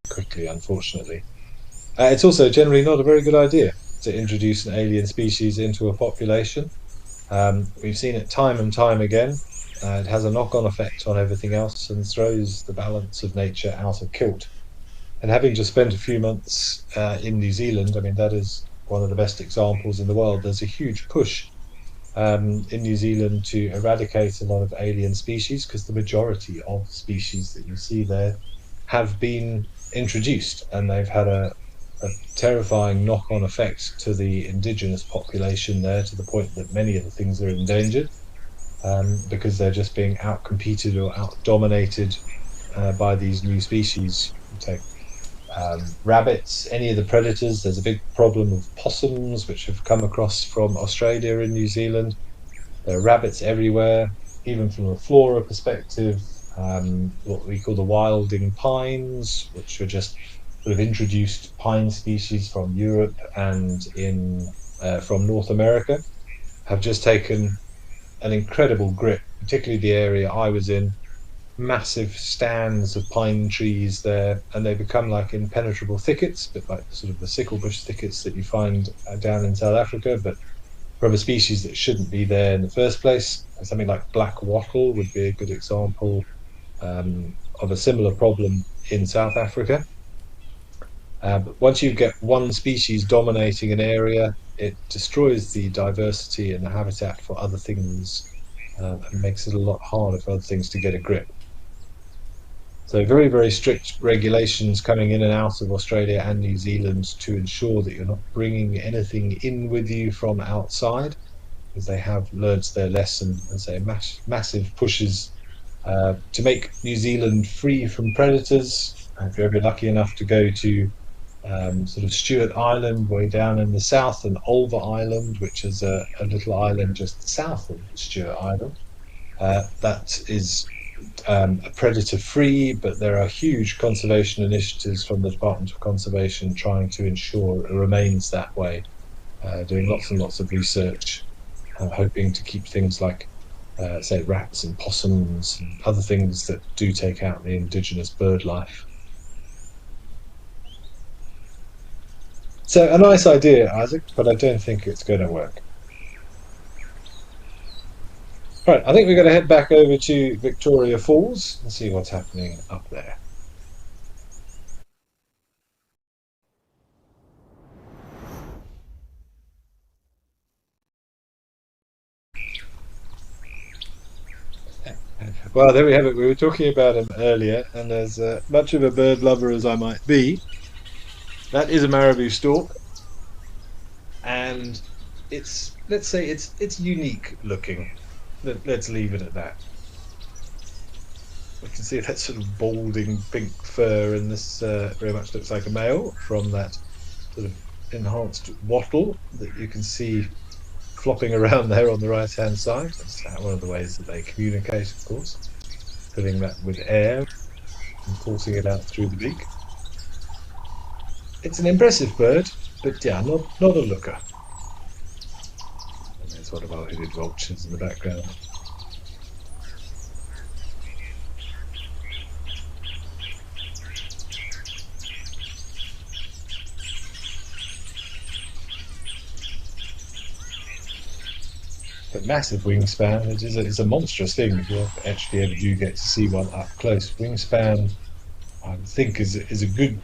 Quickly, unfortunately. It's also generally not a very good idea to introduce an alien species into a population. We've seen it time and time again. It has a knock-on effect on everything else and throws the balance of nature out of kilt. And having just spent a few months in New Zealand, I mean, that is one of the best examples in the world. There's a huge push in New Zealand to eradicate a lot of alien species because the majority of species that you see there have been introduced, and they've had a a terrifying knock-on effect to the indigenous population there, to the point that many of the things are endangered because they're just being out-competed or out-dominated by these new species. Take rabbits, any of the predators. There's a big problem of possums, which have come across from Australia and New Zealand. There are rabbits everywhere, even from a flora perspective. What we call the wilding pines, which are just sort of introduced pine species from Europe and from North America, have just taken an incredible grip, particularly the area I was in. Massive stands of pine trees there, and they become like impenetrable thickets, but like sort of the sickle bush thickets that you find down in South Africa, but from a species that shouldn't be there in the first place. Something like black wattle would be a good example of a similar problem in South Africa. But once you get one species dominating an area, it destroys the diversity and the habitat for other things and makes it a lot harder for other things to get a grip. So very, very strict regulations coming in and out of Australia and New Zealand to ensure that you're not bringing anything in with you from outside, because they have learnt their lesson and say massive pushes to make New Zealand free from predators. If you're ever lucky enough to go to sort of Stewart Island, way down in the south, and Ulva Island, which is a little island just south of Stewart Island, that is predator free, but there are huge conservation initiatives from the Department of Conservation trying to ensure it remains that way, doing lots and lots of research, hoping to keep things like say rats and possums and other things that do take out the indigenous bird life. So a nice idea, Isaac, but I don't think it's going to work. Right, I think we're going to head back over to Victoria Falls and see what's happening up there. Well, there we have it. We were talking about him earlier, and as much of a bird lover as I might be, that is a marabou stork, and it's, let's say, it's unique looking. Let's leave it at that. We can see that sort of balding pink fur, and this very much looks like a male from that sort of enhanced wattle that you can see flopping around there on the right hand side. That's one of the ways that they communicate, of course, filling that with air and forcing it out through the beak. It's an impressive bird, but yeah, not a looker. And there's one of our hooded vultures in the background. But massive wingspan. It's a monstrous thing if you actually ever do get to see one up close. Wingspan, I think, is a good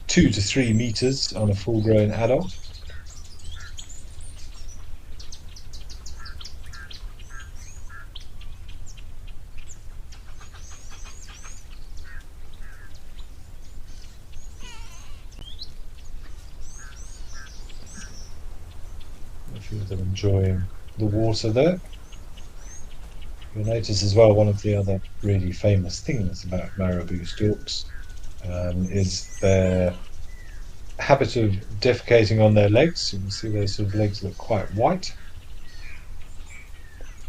2 to 3 meters on a full-grown adult. A few of them enjoying the water there. You'll notice as well, one of the other really famous things about marabou storks is their habit of defecating on their legs. You can see those sort of legs look quite white.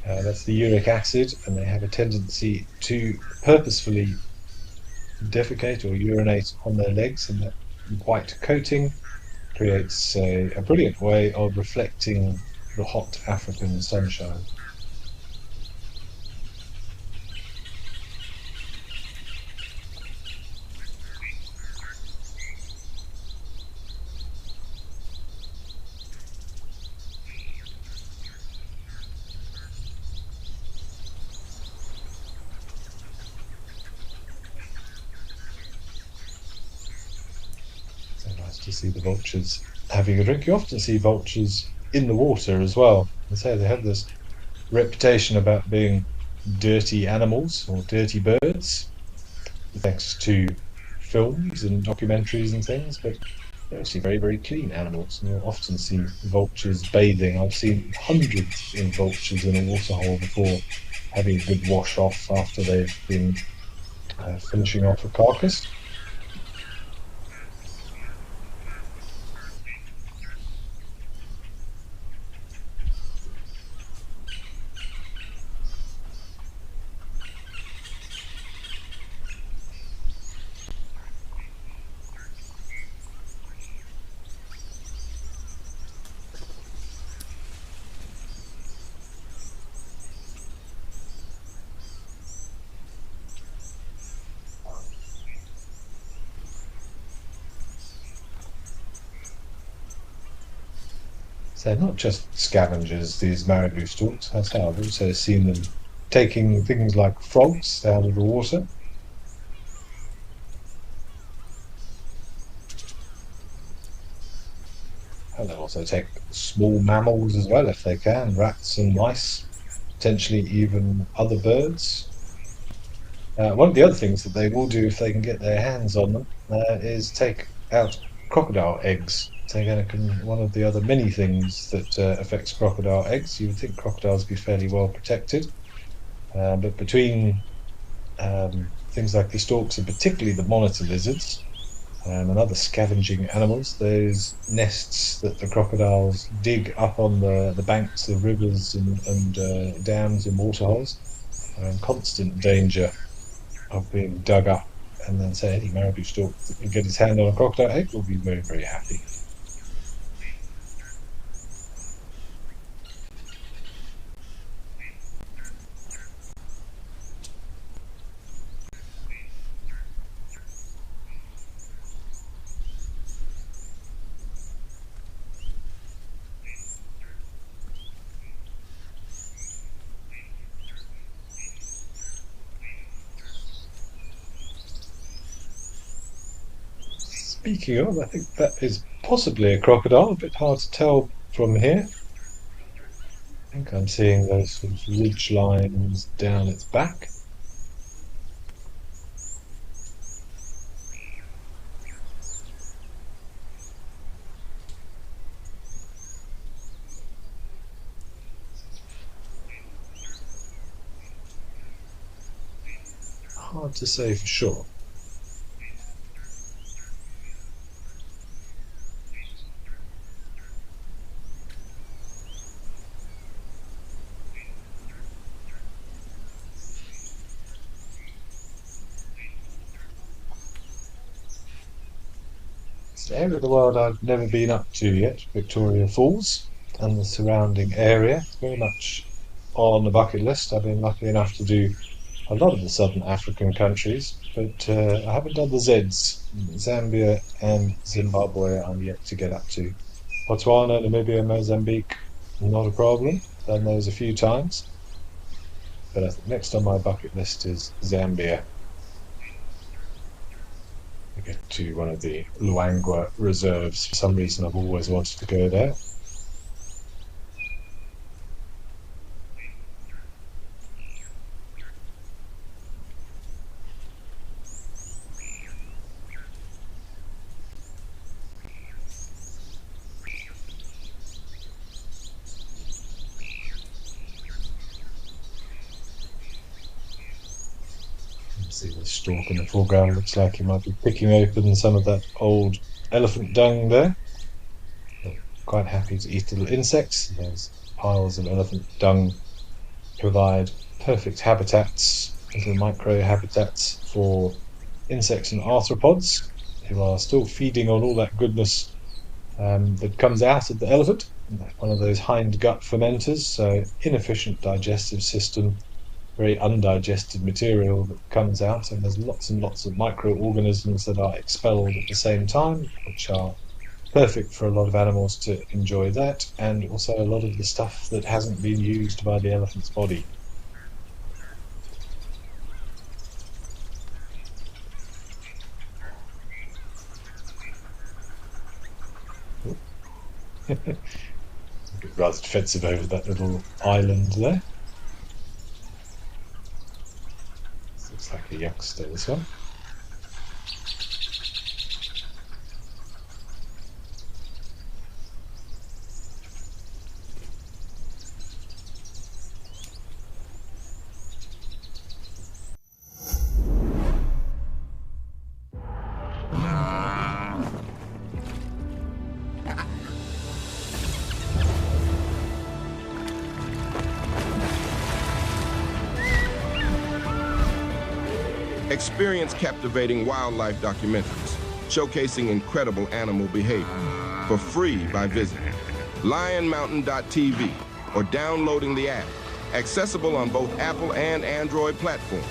That's the uric acid, and they have a tendency to purposefully defecate or urinate on their legs, and that white coating creates a brilliant way of reflecting the hot African sunshine. So nice to see the vultures having a drink. You often see vultures in the water as well. And so they have this reputation about being dirty animals or dirty birds, thanks to films and documentaries and things. But They're actually very, very clean animals, and you'll often see vultures bathing. I've seen hundreds of vultures in a waterhole before, having a good wash off after they've been finishing off a carcass. So they're not just scavengers, these marabou storks. That's how I've also seen them taking things like frogs out of the water. And they'll also take small mammals as well if they can, rats and mice, potentially even other birds. One of the other things that they will do if they can get their hands on them is take out crocodile eggs. So again, one of the other many things that affects crocodile eggs. You would think crocodiles would be fairly well protected, but between things like the storks and particularly the monitor lizards and other scavenging animals, those nests that the crocodiles dig up on the banks of rivers and dams and waterholes are in constant danger of being dug up. And then, say, any marabou stork that can get his hand on a crocodile egg will be very, very happy. Speaking of, I think that is possibly a crocodile, a bit hard to tell from here. I think I'm seeing those sort of ridge lines down its back. Hard to say for sure. It's an area of the world I've never been up to yet, Victoria Falls and the surrounding area. It's very much on the bucket list. I've been lucky enough to do a lot of the southern African countries, but I haven't done the Zeds. Zambia and Zimbabwe I'm yet to get up to. Botswana, Namibia, Mozambique, not a problem. Done those a few times. But I think next on my bucket list is Zambia. I get to one of the Luangwa reserves. For some reason, I've always wanted to go there. See the stork in the foreground. Looks like he might be picking open some of that old elephant dung there. They're quite happy to eat little insects. Those piles of elephant dung provide perfect habitats, little micro habitats for insects and arthropods who are still feeding on all that goodness that comes out of the elephant. One of those hind gut fermenters, so inefficient digestive system, very undigested material that comes out, and there's lots and lots of microorganisms that are expelled at the same time, which are perfect for a lot of animals to enjoy that, and also a lot of the stuff that hasn't been used by the elephant's body. A bit rather defensive over that little island there. Looks like a youngster, this one. Experience captivating wildlife documentaries showcasing incredible animal behavior for free by visiting lionmountain.tv or downloading the app, accessible on both Apple and Android platforms.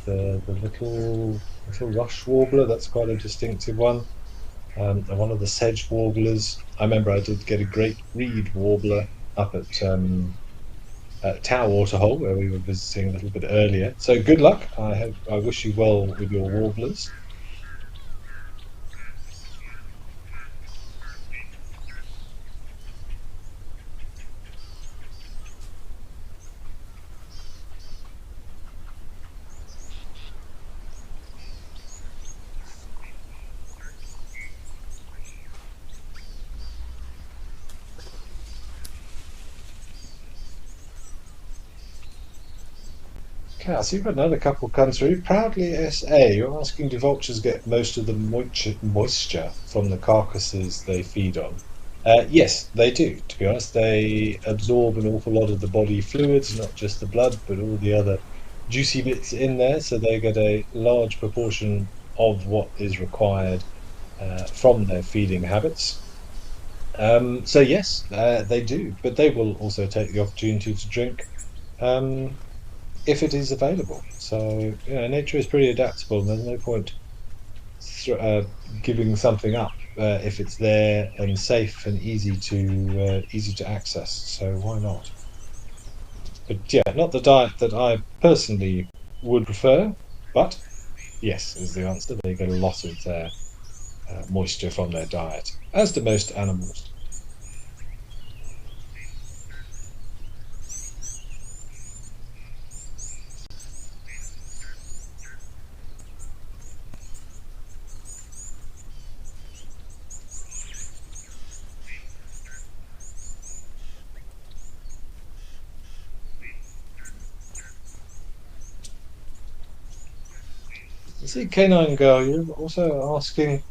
The little rush warbler, that's quite a distinctive one. And one of the sedge warblers. I remember I did get a great reed warbler up at Tower Waterhole, where we were visiting a little bit earlier. So good luck. I wish you well with your warblers. Okay, I see you've got another couple come through. Proudly SA, you're asking, do vultures get most of the moisture from the carcasses they feed on? Yes, they do. To be honest, they absorb an awful lot of the body fluids, not just the blood, but all the other juicy bits in there. So they get a large proportion of what is required from their feeding habits. So yes, they do, but they will also take the opportunity to drink. Um, if it is available. So nature is pretty adaptable, and there's no point giving something up if it's there and safe and easy to access. So why not? But yeah, not the diet that I personally would prefer. But yes, is the answer. They get a lot of their moisture from their diet, as do most animals. You see, Canine Girl, you're also asking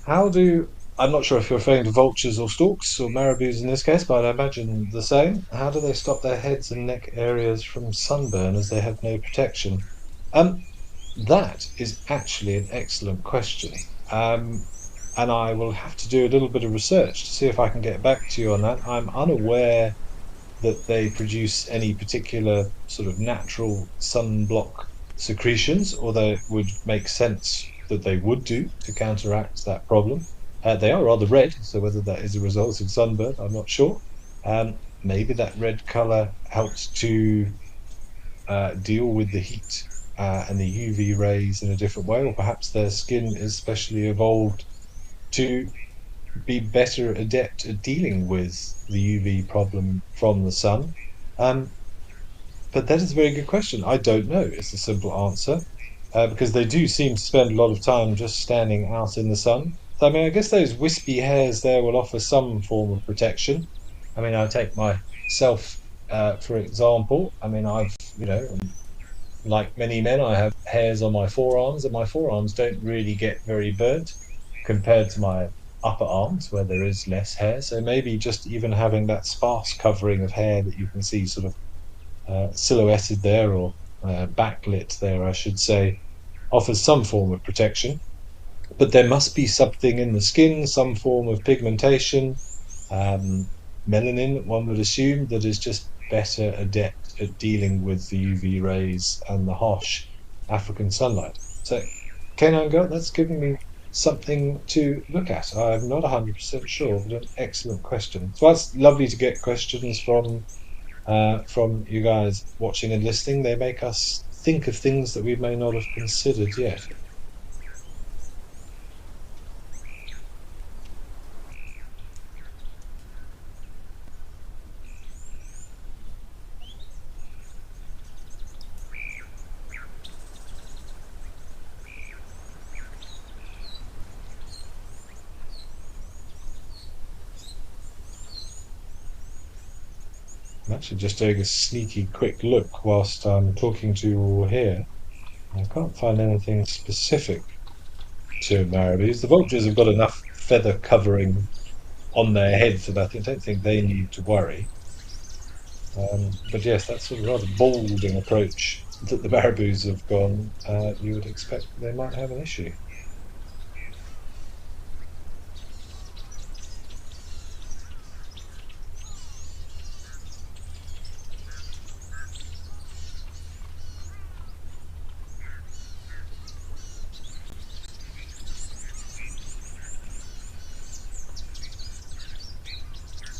how do. I'm not sure if you're referring to vultures or storks or marabous in this case, but I imagine the same. How do they stop their heads and neck areas from sunburn as they have no protection? Um, that is actually an excellent question. And I will have to do a little bit of research to see if I can get back to you on that. I'm unaware that they produce any particular sort of natural sunblock secretions, although it would make sense that they would do to counteract that problem. They are rather red, so whether that is a result of sunburn, I'm not sure. maybe that red color helps to deal with the heat and the UV rays in a different way, or perhaps their skin is specially evolved to be better adept at dealing with the UV problem from the sun. Um, but that is a very good question. I don't know, is the simple answer, because they do seem to spend a lot of time just standing out in the sun. So, I mean, I guess those wispy hairs there will offer some form of protection. I mean, I take myself, for example. I mean, like many men, I have hairs on my forearms, and my forearms don't really get very burnt compared to my upper arms where there is less hair. So maybe just even having that sparse covering of hair that you can see sort of silhouetted there, or backlit there, I should say, offers some form of protection. But there must be something in the skin, some form of pigmentation, um, melanin, one would assume, that is just better adept at dealing with the UV rays and the harsh African sunlight. So, Canine Girl, that's giving me something to look at. I'm not 100% sure, but an excellent question. So it's lovely to get questions from you guys watching and listening. They make us think of things that we may not have considered yet. I'm actually just doing a sneaky quick look whilst I'm talking to you all here. I can't find anything specific to marabous. The vultures have got enough feather covering on their heads that don't think they need to worry. But yes, that sort of rather balding approach that the marabous have gone, you would expect they might have an issue.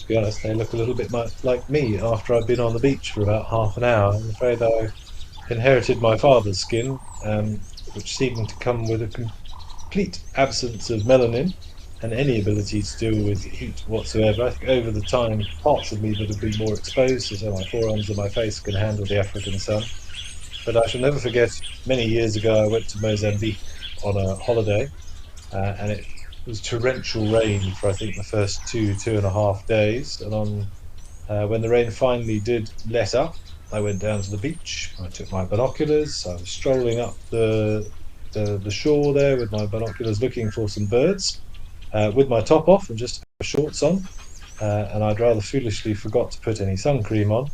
To be honest, they look a little bit like me after I've been on the beach for about half an hour. I'm afraid I inherited my father's skin, which seemed to come with a complete absence of melanin and any ability to deal with heat whatsoever. I think over the time, parts of me that have been more exposed, so my forearms and my face, can handle the African sun. But I shall never forget, many years ago, I went to Mozambique on a holiday, and it was torrential rain for I think the first 2.5 days. And when the rain finally did let up, I went down to the beach. I took my binoculars. I was strolling up the shore there with my binoculars, looking for some birds, with my top off and just shorts on. And I'd rather foolishly forgot to put any sun cream on.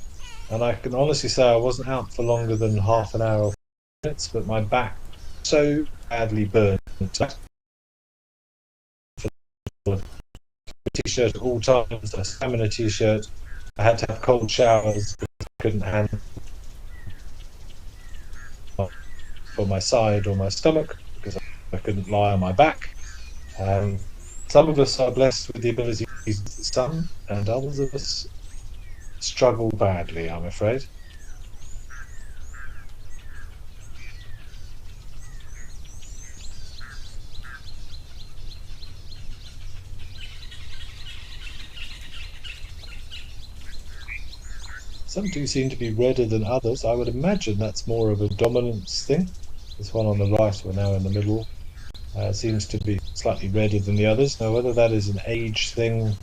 And I can honestly say I wasn't out for longer than half an hour or minutes, but my back so badly burned. T-shirt at all times, a stamina T-shirt. I had to have cold showers because I couldn't handle for my side or my stomach because I couldn't lie on my back. Um, some of us are blessed with the ability to use the sun, and others of us struggle badly, I'm afraid. Some do seem to be redder than others. I would imagine that's more of a dominance thing. This one on the right, we're now in the middle, seems to be slightly redder than the others. Now, whether that is an age thing,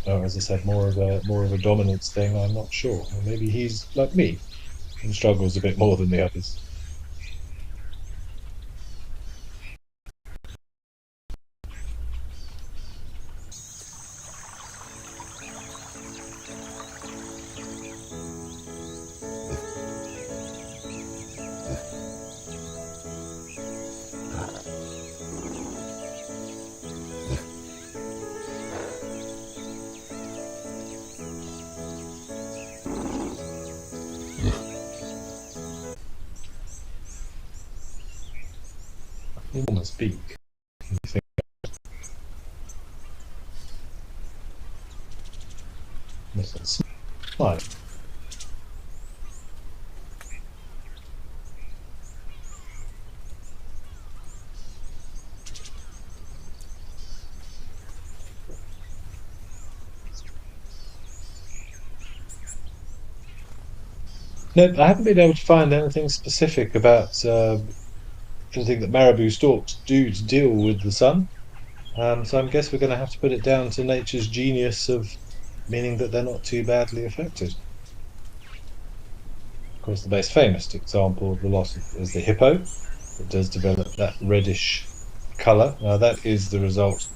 or as I said, more of a dominance thing, I'm not sure. Or maybe he's like me and struggles a bit more than the others. Enormous beak. You think, listen, Fine. No, I haven't been able to find anything specific about anything that marabou storks do to deal with the sun. So I guess we're going to have to put it down to nature's genius of meaning that they're not too badly affected. Of course, the most famous example of the lot is the hippo. It does develop that reddish colour. Now, that is the result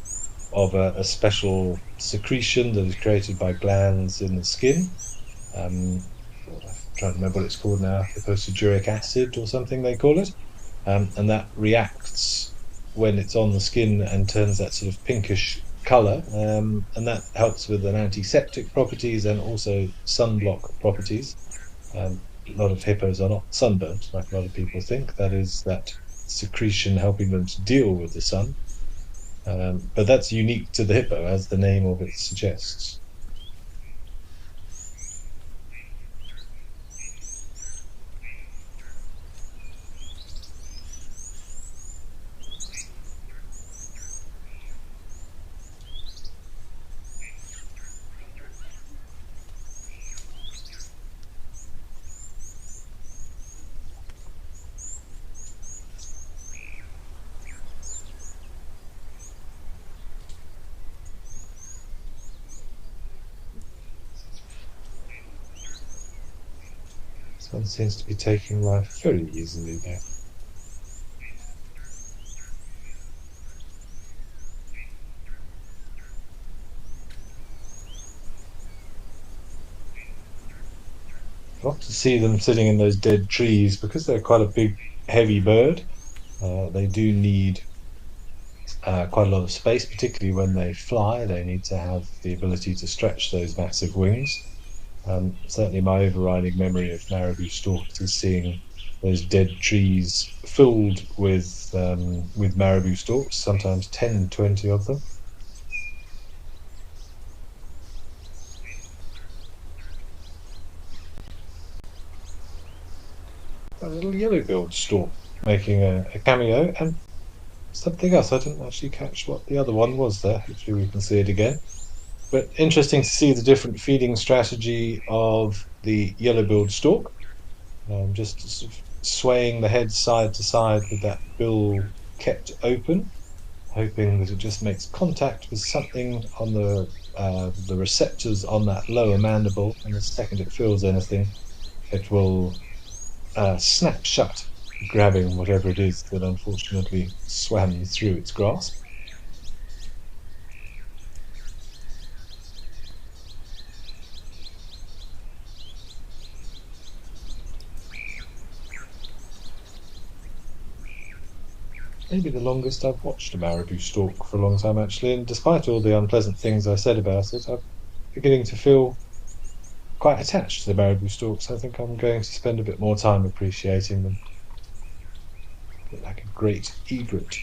of a special secretion that is created by glands in the skin. I'm trying to remember what it's called now, hipposudoric acid or something they call it. And that reacts when it's on the skin and turns that sort of pinkish colour. And that helps with an antiseptic properties and also sunblock properties. A lot of hippos are not sunburnt, like a lot of people think. That is that secretion helping them to deal with the sun. But that's unique to the hippo, as the name of it suggests. This one seems to be taking life very easily there. I love to see them sitting in those dead trees because they're quite a big, heavy bird. They do need quite a lot of space, particularly when they fly. They need to have the ability to stretch those massive wings. Certainly, my overriding memory of marabou storks is seeing those dead trees filled with marabou storks, sometimes 10, 20 of them. A little yellow-billed stork making a cameo, and something else. I didn't actually catch what the other one was there. Hopefully, we can see it again. But interesting to see the different feeding strategy of the yellow-billed stork. Just sort of swaying the head side to side with that bill kept open, hoping that it just makes contact with something on the receptors on that lower mandible, and the second it feels anything, it will snap shut, grabbing whatever it is that unfortunately swam through its grasp. Maybe the longest I've watched a marabou stork for a long time, actually, and despite all the unpleasant things I said about it, I'm beginning to feel quite attached to the marabou storks. I think I'm going to spend a bit more time appreciating them. A bit like a great egret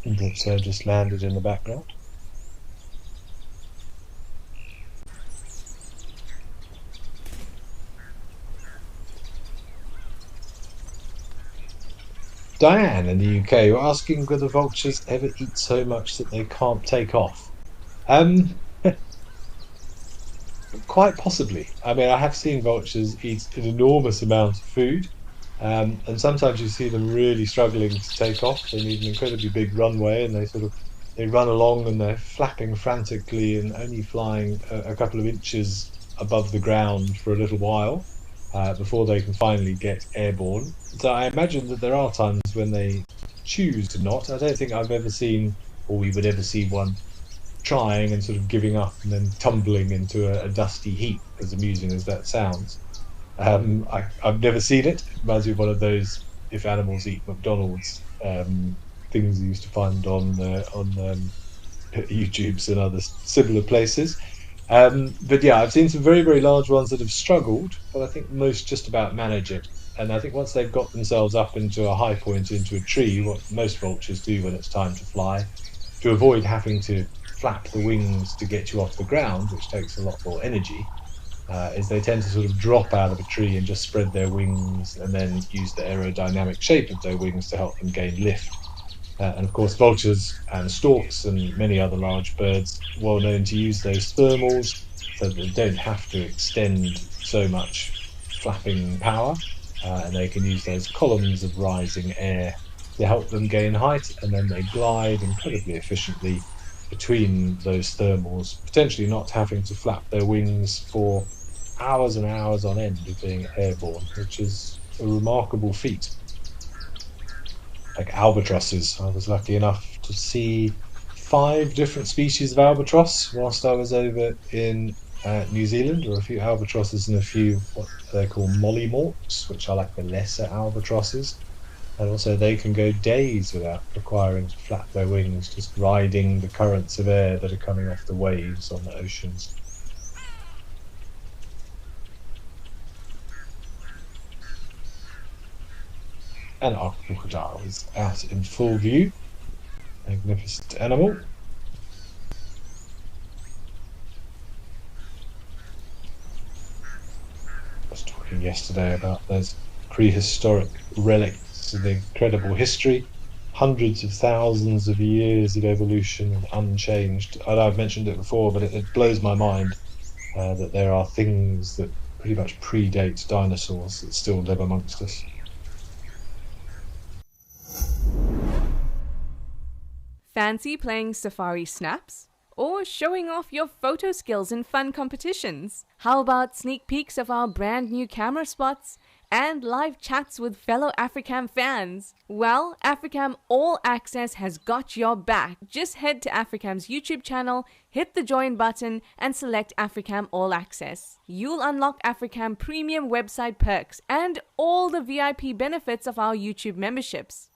that just landed in the background. Diane in the UK were asking whether vultures ever eat so much that they can't take off. Um, Quite possibly. I mean, I have seen vultures eat an enormous amount of food, and sometimes you see them really struggling to take off. They need an incredibly big runway, and they run along and they're flapping frantically and only flying a couple of inches above the ground for a little while before they can finally get airborne. So I imagine that there are times when they choose to not. I don't think I've ever seen, or we would ever see one trying and sort of giving up and then tumbling into a dusty heap, as amusing as that sounds. I've never seen it. It reminds me of one of those "if animals eat McDonald's" things you used to find on YouTube's and other similar places. But yeah, I've seen some very, very large ones that have struggled, but I think most just about manage it. And I think once they've got themselves up into a high point, into a tree, what most vultures do when it's time to fly, to avoid having to flap the wings to get you off the ground, which takes a lot more energy, is they tend to sort of drop out of a tree and just spread their wings and then use the aerodynamic shape of their wings to help them gain lift. And of course, vultures and storks and many other large birds well known to use those thermals so that they don't have to extend so much flapping power, and they can use those columns of rising air to help them gain height, and then they glide incredibly efficiently between those thermals, potentially not having to flap their wings for hours and hours on end of being airborne, which is a remarkable feat. Like albatrosses, I was lucky enough to see 5 different species of albatross whilst I was over in New Zealand. There were a few albatrosses and a few what they call mollymawks, which are like the lesser albatrosses. And also they can go days without requiring to flap their wings, just riding the currents of air that are coming off the waves on the oceans. And our crocodile is out in full view. Magnificent animal. I was talking yesterday about those prehistoric relics of incredible history, hundreds of thousands of years of evolution unchanged. And I've mentioned it before, but it blows my mind that there are things that pretty much predate dinosaurs that still live amongst us. Fancy playing safari snaps? Or showing off your photo skills in fun competitions? How about sneak peeks of our brand new camera spots and live chats with fellow Africam fans? Well, Africam All Access has got your back. Just head to Africam's YouTube channel, hit the join button and select Africam All Access. You'll unlock Africam premium website perks and all the VIP benefits of our YouTube memberships.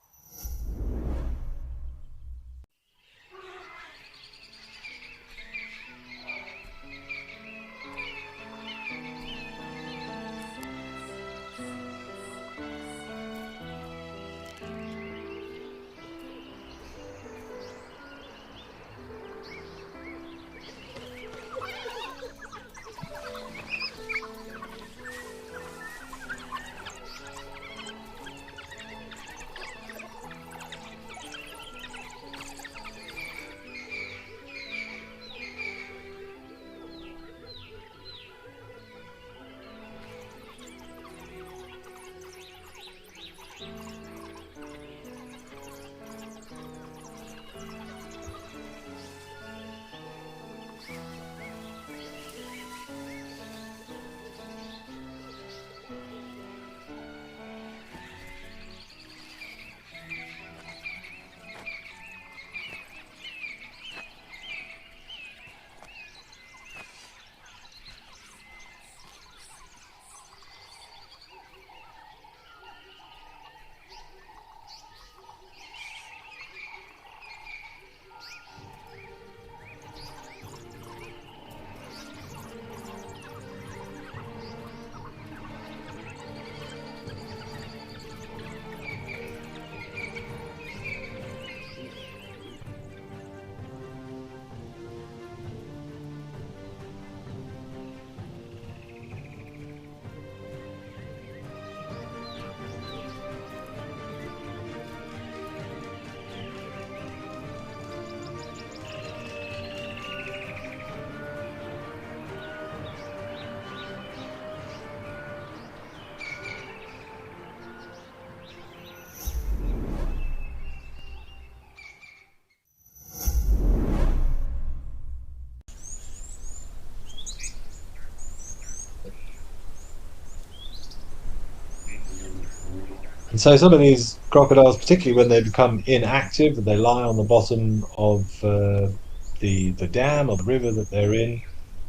And so some of these crocodiles, particularly when they become inactive, and they lie on the bottom of the dam or the river that they're in,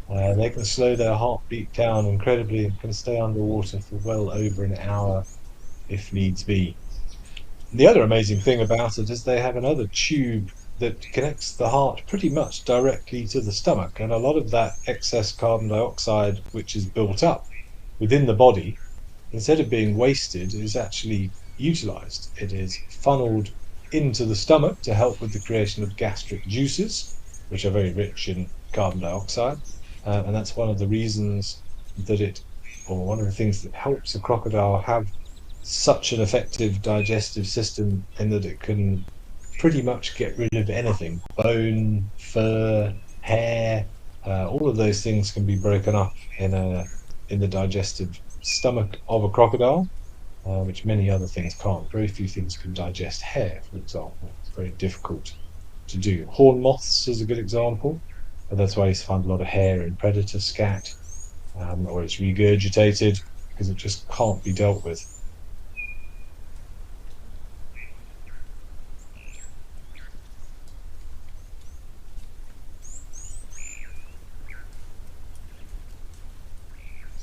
they can slow their heartbeat down incredibly and can stay underwater for well over an hour if needs be. The other amazing thing about it is they have another tube that connects the heart pretty much directly to the stomach, and a lot of that excess carbon dioxide which is built up within the body, instead of being wasted, is actually utilized. It is funneled into the stomach to help with the creation of gastric juices, which are very rich in carbon dioxide. And that's one of the reasons or one of the things that helps a crocodile have such an effective digestive system in that it can pretty much get rid of anything, bone, fur, hair, all of those things can be broken up in the digestive stomach of a crocodile, which many other things can't. Very few things can digest hair, for example. It's very difficult to do. Horn moths is a good example, and that's why you find a lot of hair in predator scat, or it's regurgitated because it just can't be dealt with.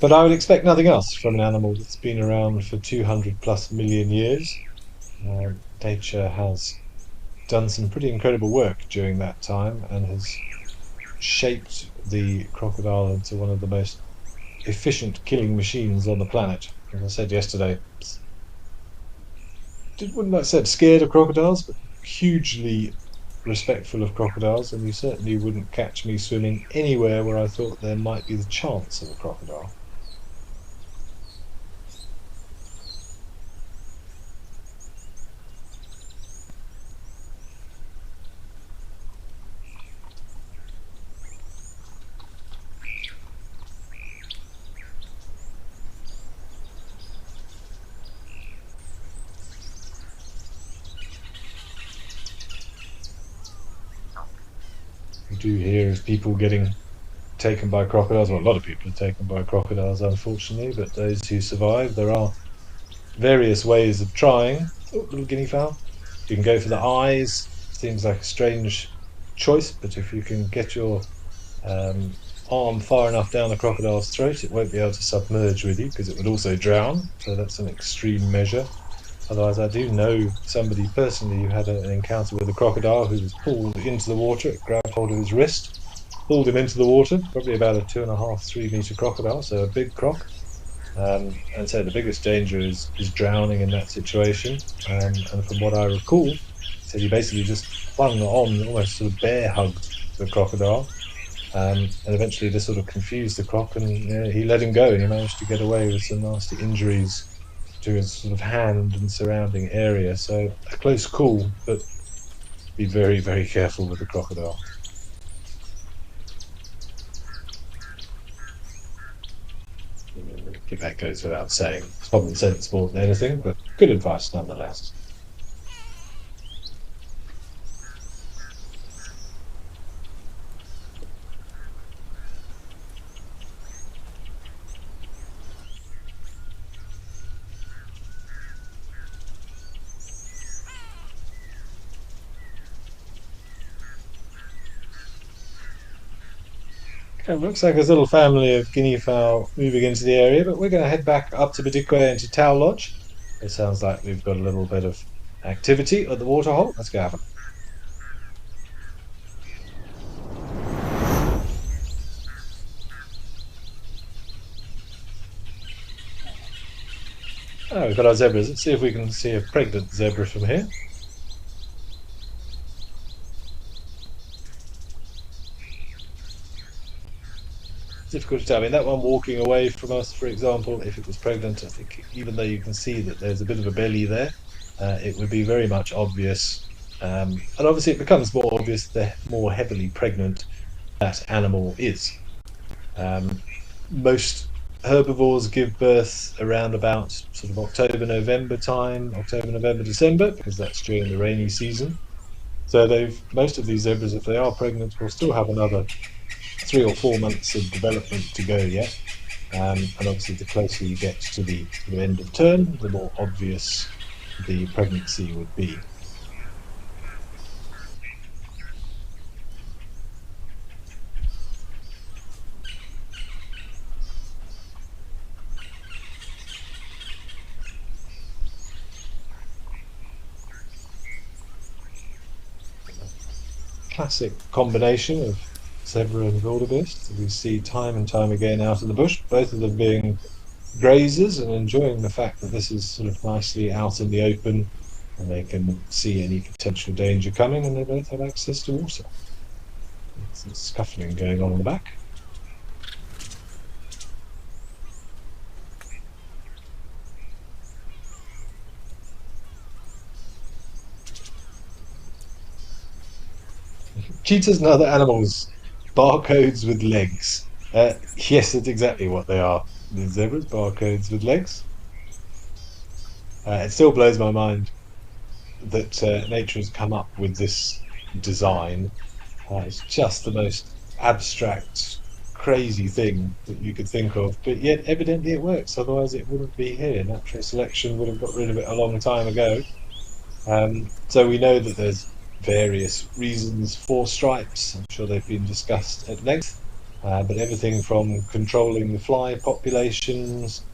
But I would expect nothing else from an animal that's been around for 200 plus million years. Nature has done some pretty incredible work during that time and has shaped the crocodile into one of the most efficient killing machines on the planet. As I said yesterday, wouldn't I said scared of crocodiles, but hugely respectful of crocodiles, and you certainly wouldn't catch me swimming anywhere where I thought there might be the chance of a crocodile. We do hear of people getting taken by crocodiles. Well, a lot of people are taken by crocodiles, unfortunately, but those who survive, there are various ways of trying. Oh, little guinea fowl. You can go for the eyes. Seems like a strange choice, but if you can get your arm far enough down the crocodile's throat, it won't be able to submerge with you because it would also drown. So that's an extreme measure. Otherwise, I do know somebody personally who had an encounter with a crocodile who was pulled into the water. It grabbed hold of his wrist, pulled him into the water, probably about a 2.5, 3 meter crocodile, so a big croc. And so the biggest danger is drowning in that situation. And from what I recall, so he basically just clung on, almost sort of bear hugged the crocodile. And eventually this sort of confused the croc, and he let him go, and he managed to get away with some nasty injuries to his sort of hand and surrounding area. So a close call, but be very, very careful with the crocodile. I think that goes without saying. It's common sense more than anything, but good advice nonetheless. It looks like there's a little family of guinea fowl moving into the area, but we're going to head back up to Badikwe into Tau Lodge. It sounds like we've got a little bit of activity at the waterhole. Let's go have a look. Oh, we've got our zebras. Let's see if we can see a pregnant zebra from here. Difficult to tell. I mean, that one walking away from us, for example, if it was pregnant, I think even though you can see that there's a bit of a belly there, it would be very much obvious. And obviously it becomes more obvious the more heavily pregnant that animal is. Most herbivores give birth around about sort of October, November time, October, November, December, because that's during the rainy season. So most of these zebras, if they are pregnant, will still have another 3 or 4 months of development to go yet. And obviously the closer you get to the end of term, the more obvious the pregnancy would be. Classic combination of zebra and wildebeest that we see time and time again out in the bush, both of them being grazers and enjoying the fact that this is sort of nicely out in the open and they can see any potential danger coming, and they both have access to water. There's some scuffling going on in the back. Cheetahs and other animals, barcodes with legs. Yes, that's exactly what they are. The zebras, barcodes with legs. It still blows my mind that nature has come up with this design. It's just the most abstract, crazy thing that you could think of, but yet evidently it works. Otherwise, it wouldn't be here. Natural selection would have got rid of it a long time ago. So we know that there's various reasons for stripes. I'm sure they've been discussed at length. But everything from controlling the fly populations,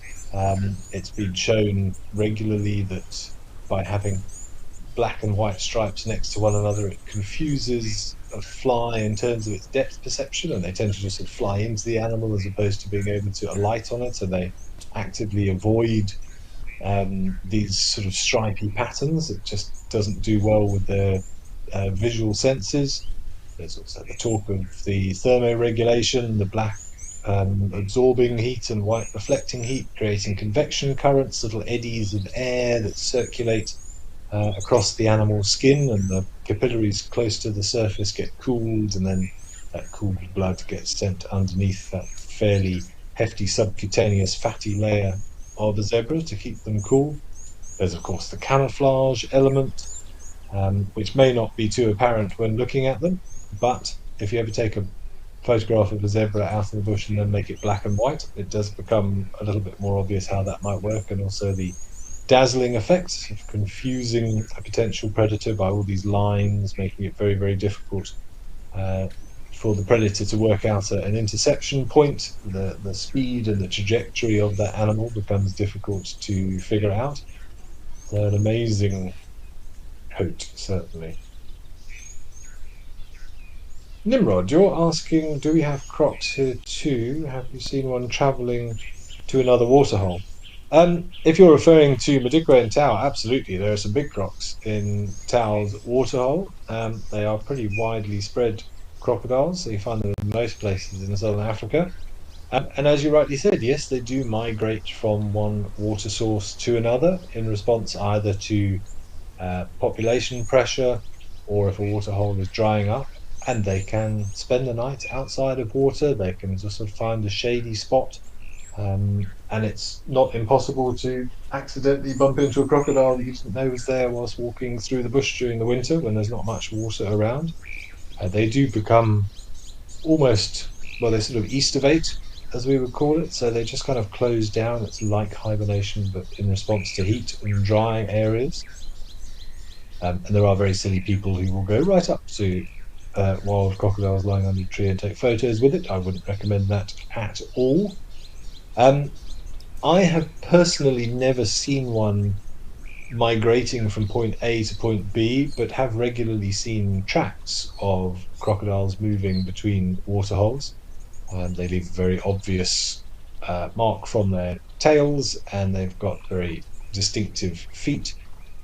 it's been shown regularly that by having black and white stripes next to one another, it confuses a fly in terms of its depth perception, and they tend to just sort of fly into the animal as opposed to being able to alight on it. So they actively avoid these sort of stripy patterns. It just doesn't do well with their visual senses. There's also the talk of the thermoregulation, the black absorbing heat and white reflecting heat, creating convection currents, little eddies of air that circulate across the animal's skin, and the capillaries close to the surface get cooled, and then that cooled blood gets sent underneath that fairly hefty subcutaneous fatty layer of a zebra to keep them cool. There's, of course, the camouflage element, which may not be too apparent when looking at them, but if you ever take a photograph of a zebra out in the bush and then make it black and white, it does become a little bit more obvious how that might work, and also the dazzling effect of confusing a potential predator by all these lines, making it very, very difficult for the predator to work out an interception point. The speed and the trajectory of that animal becomes difficult to figure out. They're an amazing coat, certainly. Nimrod, you're asking, do we have crocs here too? Have you seen one travelling to another waterhole? If you're referring to Madikwe and Tau, absolutely, there are some big crocs in Tau's waterhole. They are pretty widely spread crocodiles, so you find them in most places in southern Africa. And as you rightly said, yes, they do migrate from one water source to another in response either to population pressure, or if a waterhole is drying up, and they can spend the night outside of water. They can just sort of find a shady spot, and it's not impossible to accidentally bump into a crocodile that you didn't know was there whilst walking through the bush during the winter when there's not much water around. They do become almost, well, they're sort of estivate, as we would call it. So they just kind of close down. It's like hibernation, but in response to heat and drying areas. And there are very silly people who will go right up to wild crocodiles lying under a tree and take photos with it. I wouldn't recommend that at all. I have personally never seen one migrating from point A to point B, but have regularly seen tracks of crocodiles moving between waterholes. They leave a very obvious mark from their tails, and they've got very distinctive feet.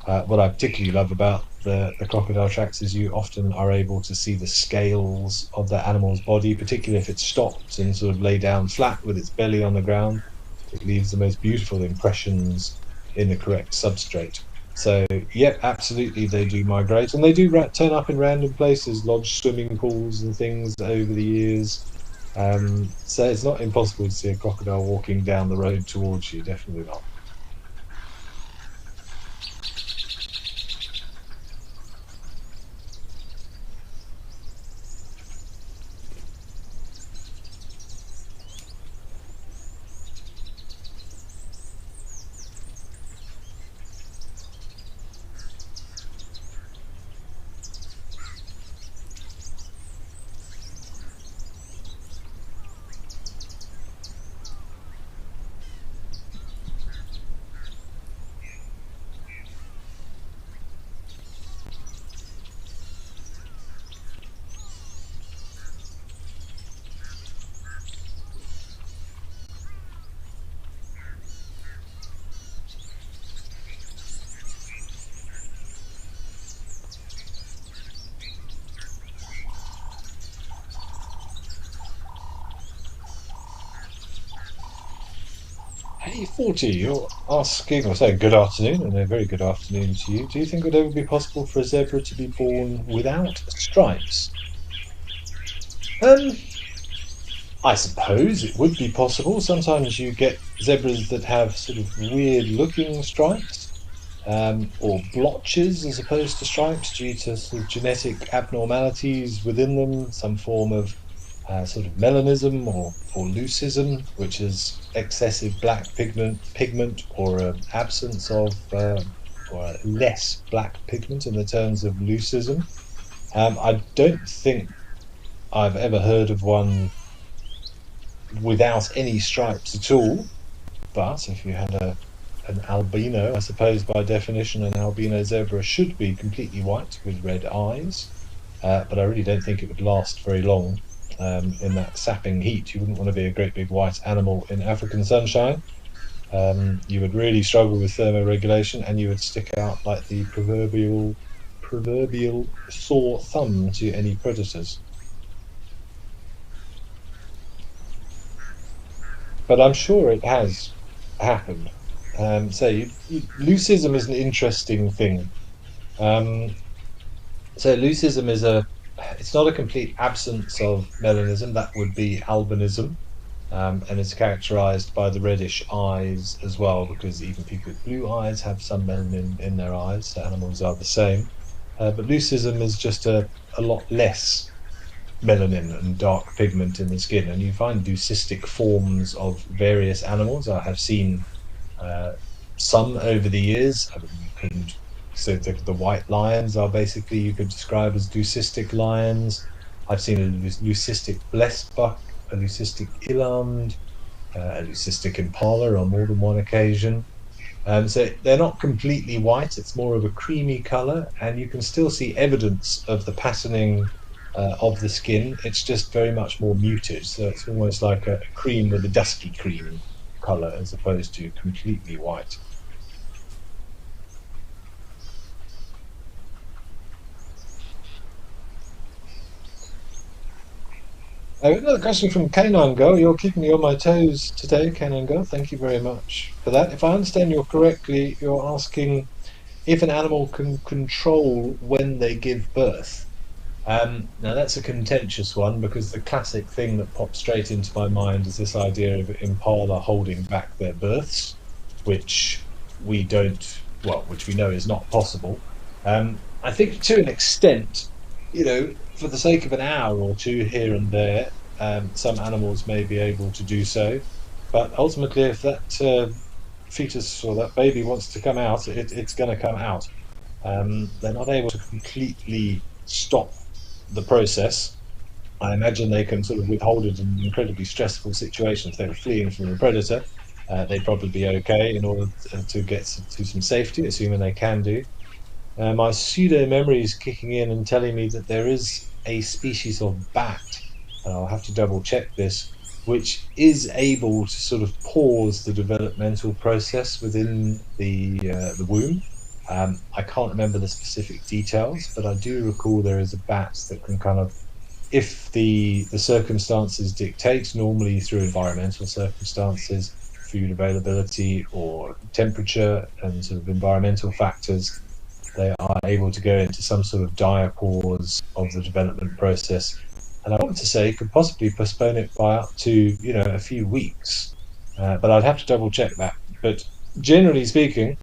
What I particularly love about the crocodile tracks is you often are able to see the scales of the animal's body, particularly if it's stopped and sort of lay down flat with its belly on the ground. It leaves the most beautiful impressions in the correct substrate. So, yeah, absolutely, they do migrate, and they do turn up in random places, lodge swimming pools and things over the years. So it's not impossible to see a crocodile walking down the road towards you, definitely not. Hey, 40, you're asking, or saying good afternoon, and a very good afternoon to you. Do you think it would ever be possible for a zebra to be born without stripes? Um, I suppose it would be possible. Sometimes you get zebras that have sort of weird looking stripes, or blotches as opposed to stripes due to sort of genetic abnormalities within them, some form of sort of melanism or leucism, which is excessive black pigment or an absence of or less black pigment in the terms of leucism. I don't think I've ever heard of one without any stripes at all. But if you had an albino, I suppose by definition, an albino zebra should be completely white with red eyes. But I really don't think it would last very long in that sapping heat. You wouldn't want to be a great big white animal in African sunshine. You would really struggle with thermoregulation, and you would stick out like the proverbial sore thumb to any predators. But I'm sure it has happened. Leucism is an interesting thing. Um, so leucism is it's not a complete absence of melanism. That would be albinism, and it's characterized by the reddish eyes as well, because even people with blue eyes have some melanin in their eyes. So animals are the same. But leucism is just a lot less melanin and dark pigment in the skin, and you find leucistic forms of various animals. I have seen uh, some over the years. I mean, so the white lions are basically you could describe as leucistic lions. I've seen a leucistic blessbuck, a leucistic eland, a leucistic impala on more than one occasion. So they're not completely white, it's more of a creamy color, and you can still see evidence of the patterning of the skin. It's just very much more muted. So it's almost like a cream with a dusky cream color as opposed to completely white. Another question from Canine Girl. You're keeping me on my toes today, Canine Girl. Thank you very much for that. If I understand you correctly, you're asking if an animal can control when they give birth. Now that's a contentious one because the classic thing that pops straight into my mind is this idea of impala holding back their births, which we don't, well, which we know is not possible. I think to an extent, for the sake of an hour or two here and there, some animals may be able to do so, but ultimately, if that fetus or that baby wants to come out, it's going to come out. They're not able to completely stop the process. I imagine they can sort of withhold it in incredibly stressful situations. If they were fleeing from a predator, they'd probably be okay in order to get to some safety, assuming they can do. My pseudo memory is kicking in and telling me that there is a species of bat, and I'll have to double check this, which is able to sort of pause the developmental process within the womb. I can't remember the specific details, but I do recall there is a bat that can kind of, if the circumstances dictate, normally through environmental circumstances, food availability or temperature and sort of environmental factors, they are able to go into some sort of diapause of the development process. And I want to say could possibly postpone it by up to, a few weeks. But I'd have to double check that. But generally speaking,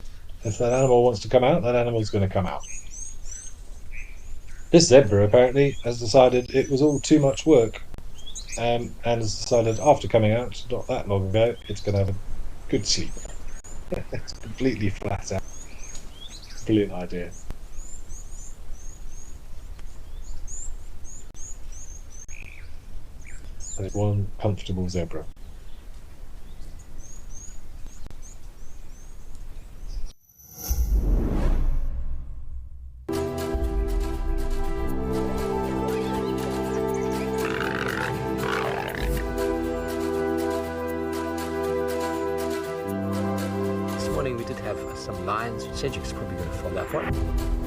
if that animal wants to come out, that animal's going to come out. This zebra apparently has decided it was all too much work, and has decided after coming out not that long ago, it's going to have a good sleep. It's completely flat out. Brilliant idea. There's one comfortable zebra. This morning we did have some lions. Cedric's probably going to follow that one.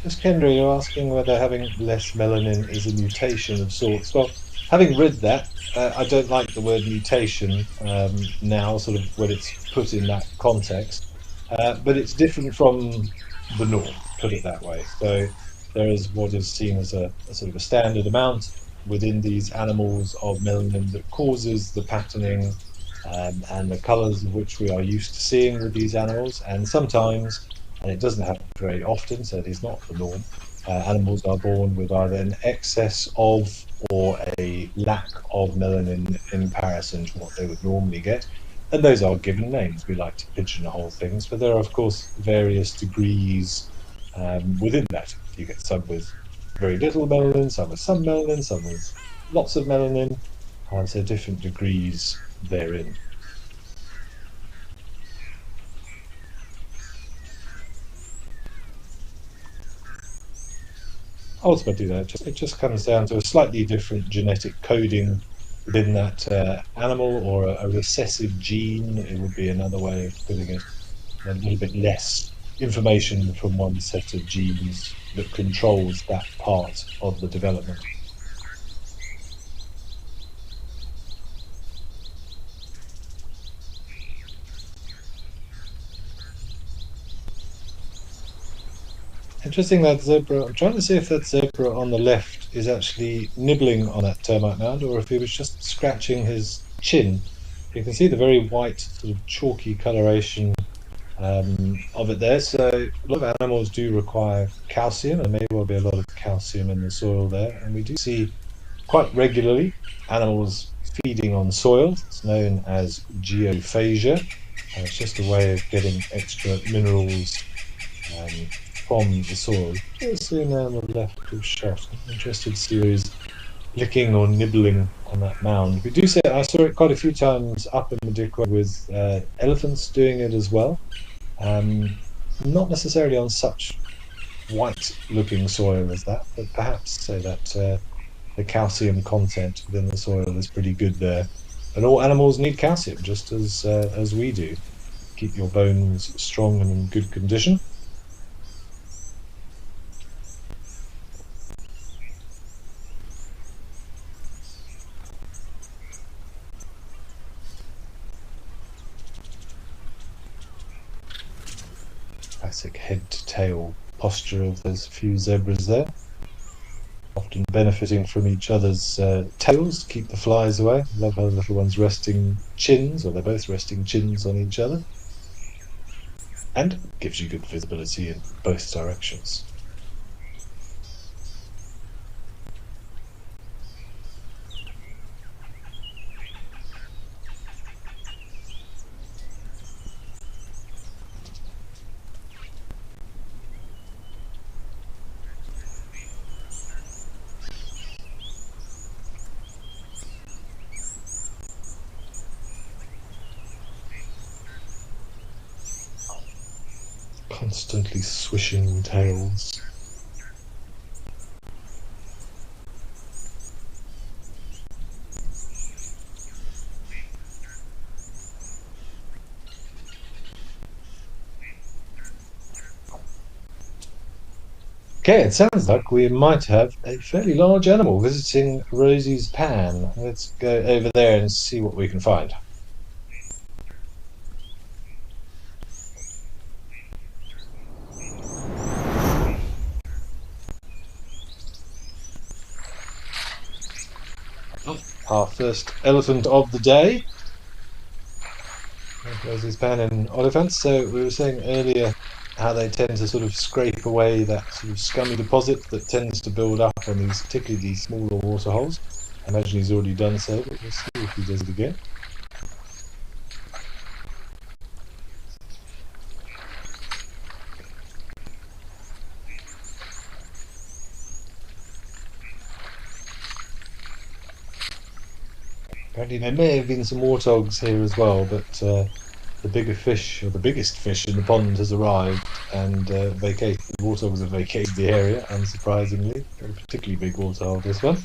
Just Kendra, you're asking whether having less melanin is a mutation of sorts. Well, having read that, I don't like the word mutation now, sort of when it's put in that context. But it's different from the norm, put it that way. So there is what is seen as a sort of a standard amount within these animals of melanin that causes the patterning and the colors of which we are used to seeing with these animals. And sometimes, and it doesn't happen very often, so it is not the norm, animals are born with either an excess of or a lack of melanin in comparison to what they would normally get. And those are given names. We like to pigeonhole things, but there are, of course, various degrees within that. You get some with very little melanin, some with some melanin, some with lots of melanin, so different degrees therein. Ultimately, though, it just comes down to a slightly different genetic coding within that animal, or a recessive gene, it would be another way of putting it. A little bit less information from one set of genes that controls that part of the development. Interesting, that zebra. I'm trying to see if that zebra on the left is actually nibbling on that termite mound, or if he was just scratching his chin. You can see the very white, sort of chalky coloration of it there. So a lot of animals do require calcium, and may well be a lot of calcium in the soil there. And we do see quite regularly animals feeding on soil. It's known as geophagia. It's just a way of getting extra minerals from the soil. Just seeing there on the left of shot. I'm interested to see where he's licking or nibbling on that mound. We do say I saw it quite a few times up in Madikwa with elephants doing it as well. Not necessarily on such white-looking soil as that, but perhaps so that the calcium content within the soil is pretty good there. And all animals need calcium, just as we do. Keep your bones strong and in good condition. Classic head to tail posture of those few zebras there. Often benefiting from each other's tails, keep the flies away. Love how the little one's resting chins, or they're both resting chins on each other. And gives you good visibility in both directions. Constantly swishing tails. Okay, it sounds like we might have a fairly large animal visiting Rosie's pan. Let's go over there and see what we can find. Our first elephant of the day. Rosie's pan in Oliphants. So we were saying earlier how they tend to sort of scrape away that sort of scummy deposit that tends to build up on these, particularly these smaller waterholes. I imagine he's already done so, but we'll see if he does it again. Apparently there may have been some warthogs here as well, but the bigger fish, or the biggest fish in the pond has arrived and vacated. The warthogs have vacated the area, unsurprisingly. Not a particularly big warthog, this one.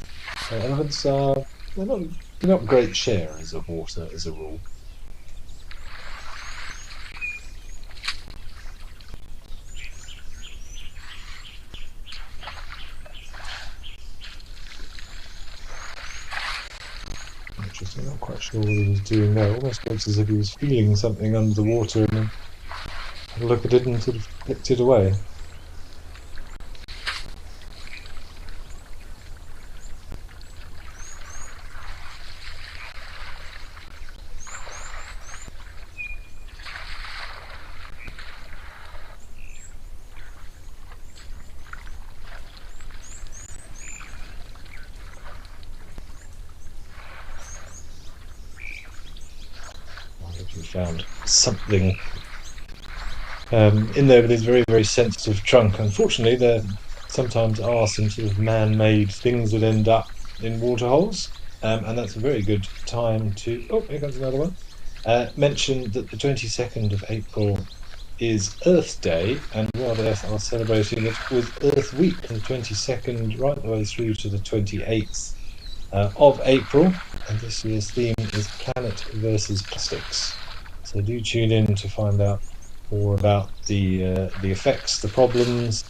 Elephants are they're not great sharers of water as a rule. interesting. Not quite sure what he was doing there. Almost looks as if he was feeling something under the water and then had a look at it and sort of flicked it away. We found something in there with his very, very sensitive trunk. Unfortunately, there sometimes are some sort of man-made things that end up in waterholes, and that's a very good time to. Oh, here comes another one. Mention that the 22nd of April is Earth Day, and World Earth are celebrating it with Earth Week, the 22nd right the way through to the 28th of April. And this year's theme is Planet versus Plastics. So do tune in to find out more about the effects, the problems,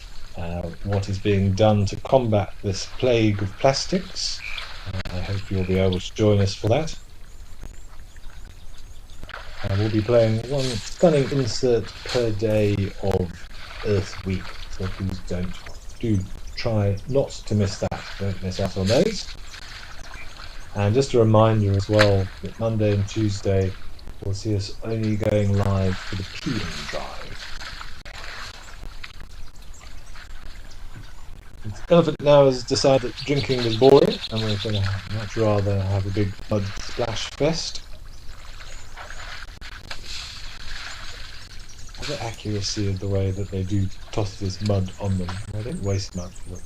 what is being done to combat this plague of plastics. I hope you'll be able to join us for that. And we'll be playing one stunning insert per day of Earth Week. So please do try not to miss that. Don't miss out on those. And just a reminder as well that Monday and Tuesday will see us only going live for the PM drive. The elephant now has decided that drinking was boring and we're going to much rather have a big mud splash fest. The accuracy of the way that they do toss this mud on them. They don't waste much of it.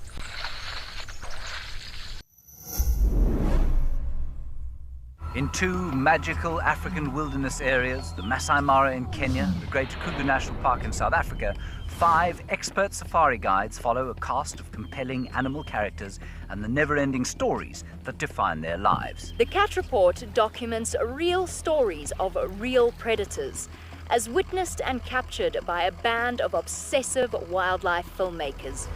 In two magical African wilderness areas, the Masai Mara in Kenya, the Great Kruger National Park in South Africa, 5 expert safari guides follow a cast of compelling animal characters and the never-ending stories that define their lives. The Cat Report documents real stories of real predators, as witnessed and captured by a band of obsessive wildlife filmmakers.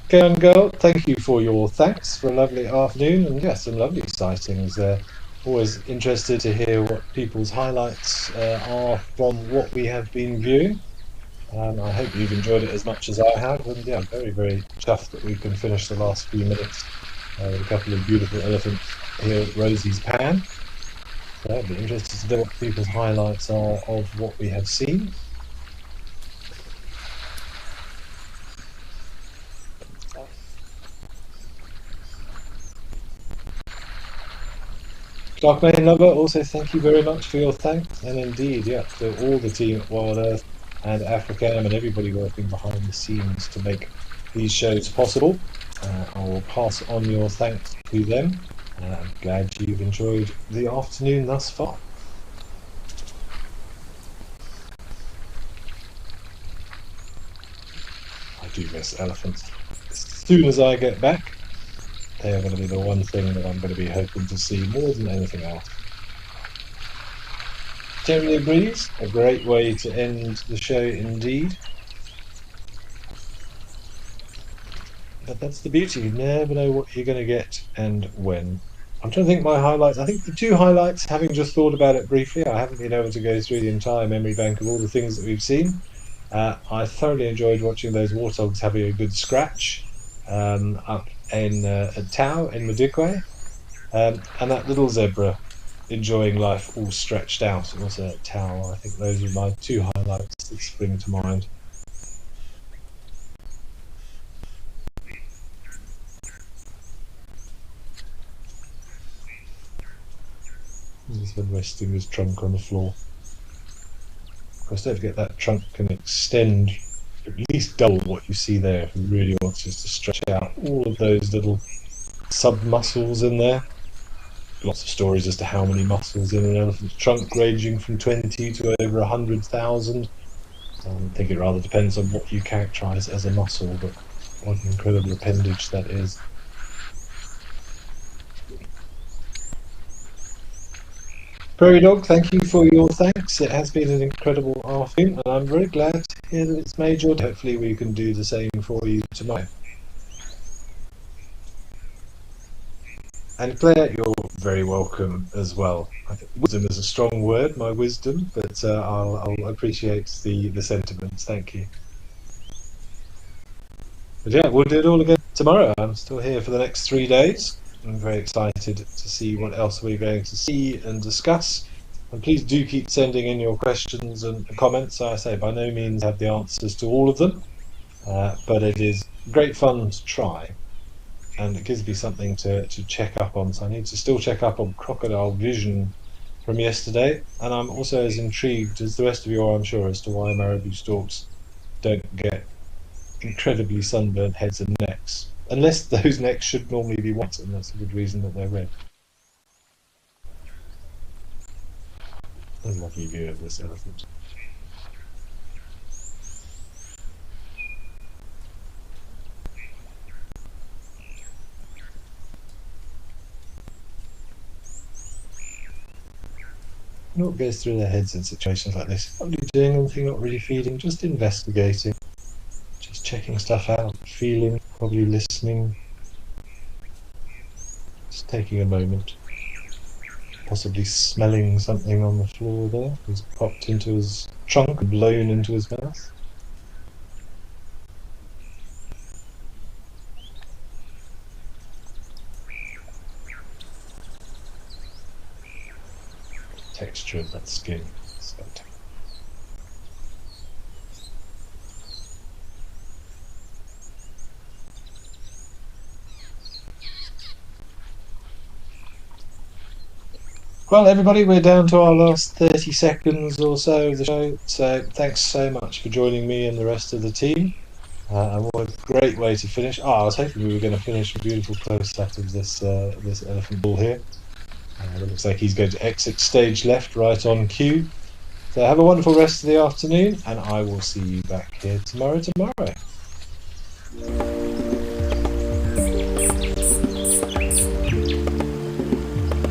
Okay, and girl, thank you for your thanks for a lovely afternoon, and yes, some lovely sightings there. Always interested to hear what people's highlights are from what we have been viewing. I hope you've enjoyed it as much as I have, and yeah, I'm very, very chuffed that we can finish the last few minutes with a couple of beautiful elephants here at Rosie's Pan. So I'd be interested to know what people's highlights are of what we have seen. Darkmane Lover, also thank you very much for your thanks. And indeed, yeah, to all the team at Wild Earth and Africam and everybody working behind the scenes to make these shows possible. I will pass on your thanks to them. I'm glad you've enjoyed the afternoon thus far. I do miss elephants. As soon as I get back, they are going to be the one thing that I'm going to be hoping to see more than anything else. Terry agrees. A great way to end the show indeed. But that's the beauty. You never know what you're going to get and when. I'm trying to think my highlights. I think the two highlights, having just thought about it briefly, I haven't been able to go through the entire memory bank of all the things that we've seen. I thoroughly enjoyed watching those warthogs having a good scratch up in Tau in Madikwe. And that little zebra enjoying life all stretched out also at Tau. I think those are my two highlights that spring to mind. He's been resting his trunk on the floor. Of course, don't forget that trunk can extend at least double what you see there if you really want us to stretch out all of those little sub-muscles in there. Lots of stories as to how many muscles in an elephant's trunk, ranging from 20 to over 100,000. I think it rather depends on what you characterise as a muscle, but what an incredible appendage that is. Prairie Dog, thank you for your thanks. It has been an incredible afternoon, and I'm very glad to hear that it's made your day. Hopefully we can do the same for you tomorrow. And Claire, you're very welcome as well. I think wisdom is a strong word, my wisdom, but I'll appreciate the sentiments. Thank you. But yeah, we'll do it all again tomorrow. I'm still here for the next 3 days. I'm very excited to see what else we're going to see and discuss. And please do keep sending in your questions and comments. I say by no means have the answers to all of them, but it is great fun to try. And it gives me something to check up on. So I need to still check up on Crocodile Vision from yesterday. And I'm also as intrigued as the rest of you are, I'm sure, as to why marabou storks don't get incredibly sunburnt heads and necks. Unless those necks should normally be white, and that's a good reason that they're red. A lovely view of this elephant. What goes through their heads in situations like this? Not really doing anything, not really feeding, just investigating. Just checking stuff out, feeling, probably listening. Just taking a moment. Possibly smelling something on the floor there. He's popped into his trunk and blown into his mouth. Texture of that skin. Spectacular. Well, everybody, we're down to our last 30 seconds or so of the show. So thanks so much for joining me and the rest of the team. And what a great way to finish. I was hoping we were going to finish a beautiful close-up of this elephant bull here. It looks like he's going to exit stage left right on cue. So have a wonderful rest of the afternoon, and I will see you back here tomorrow.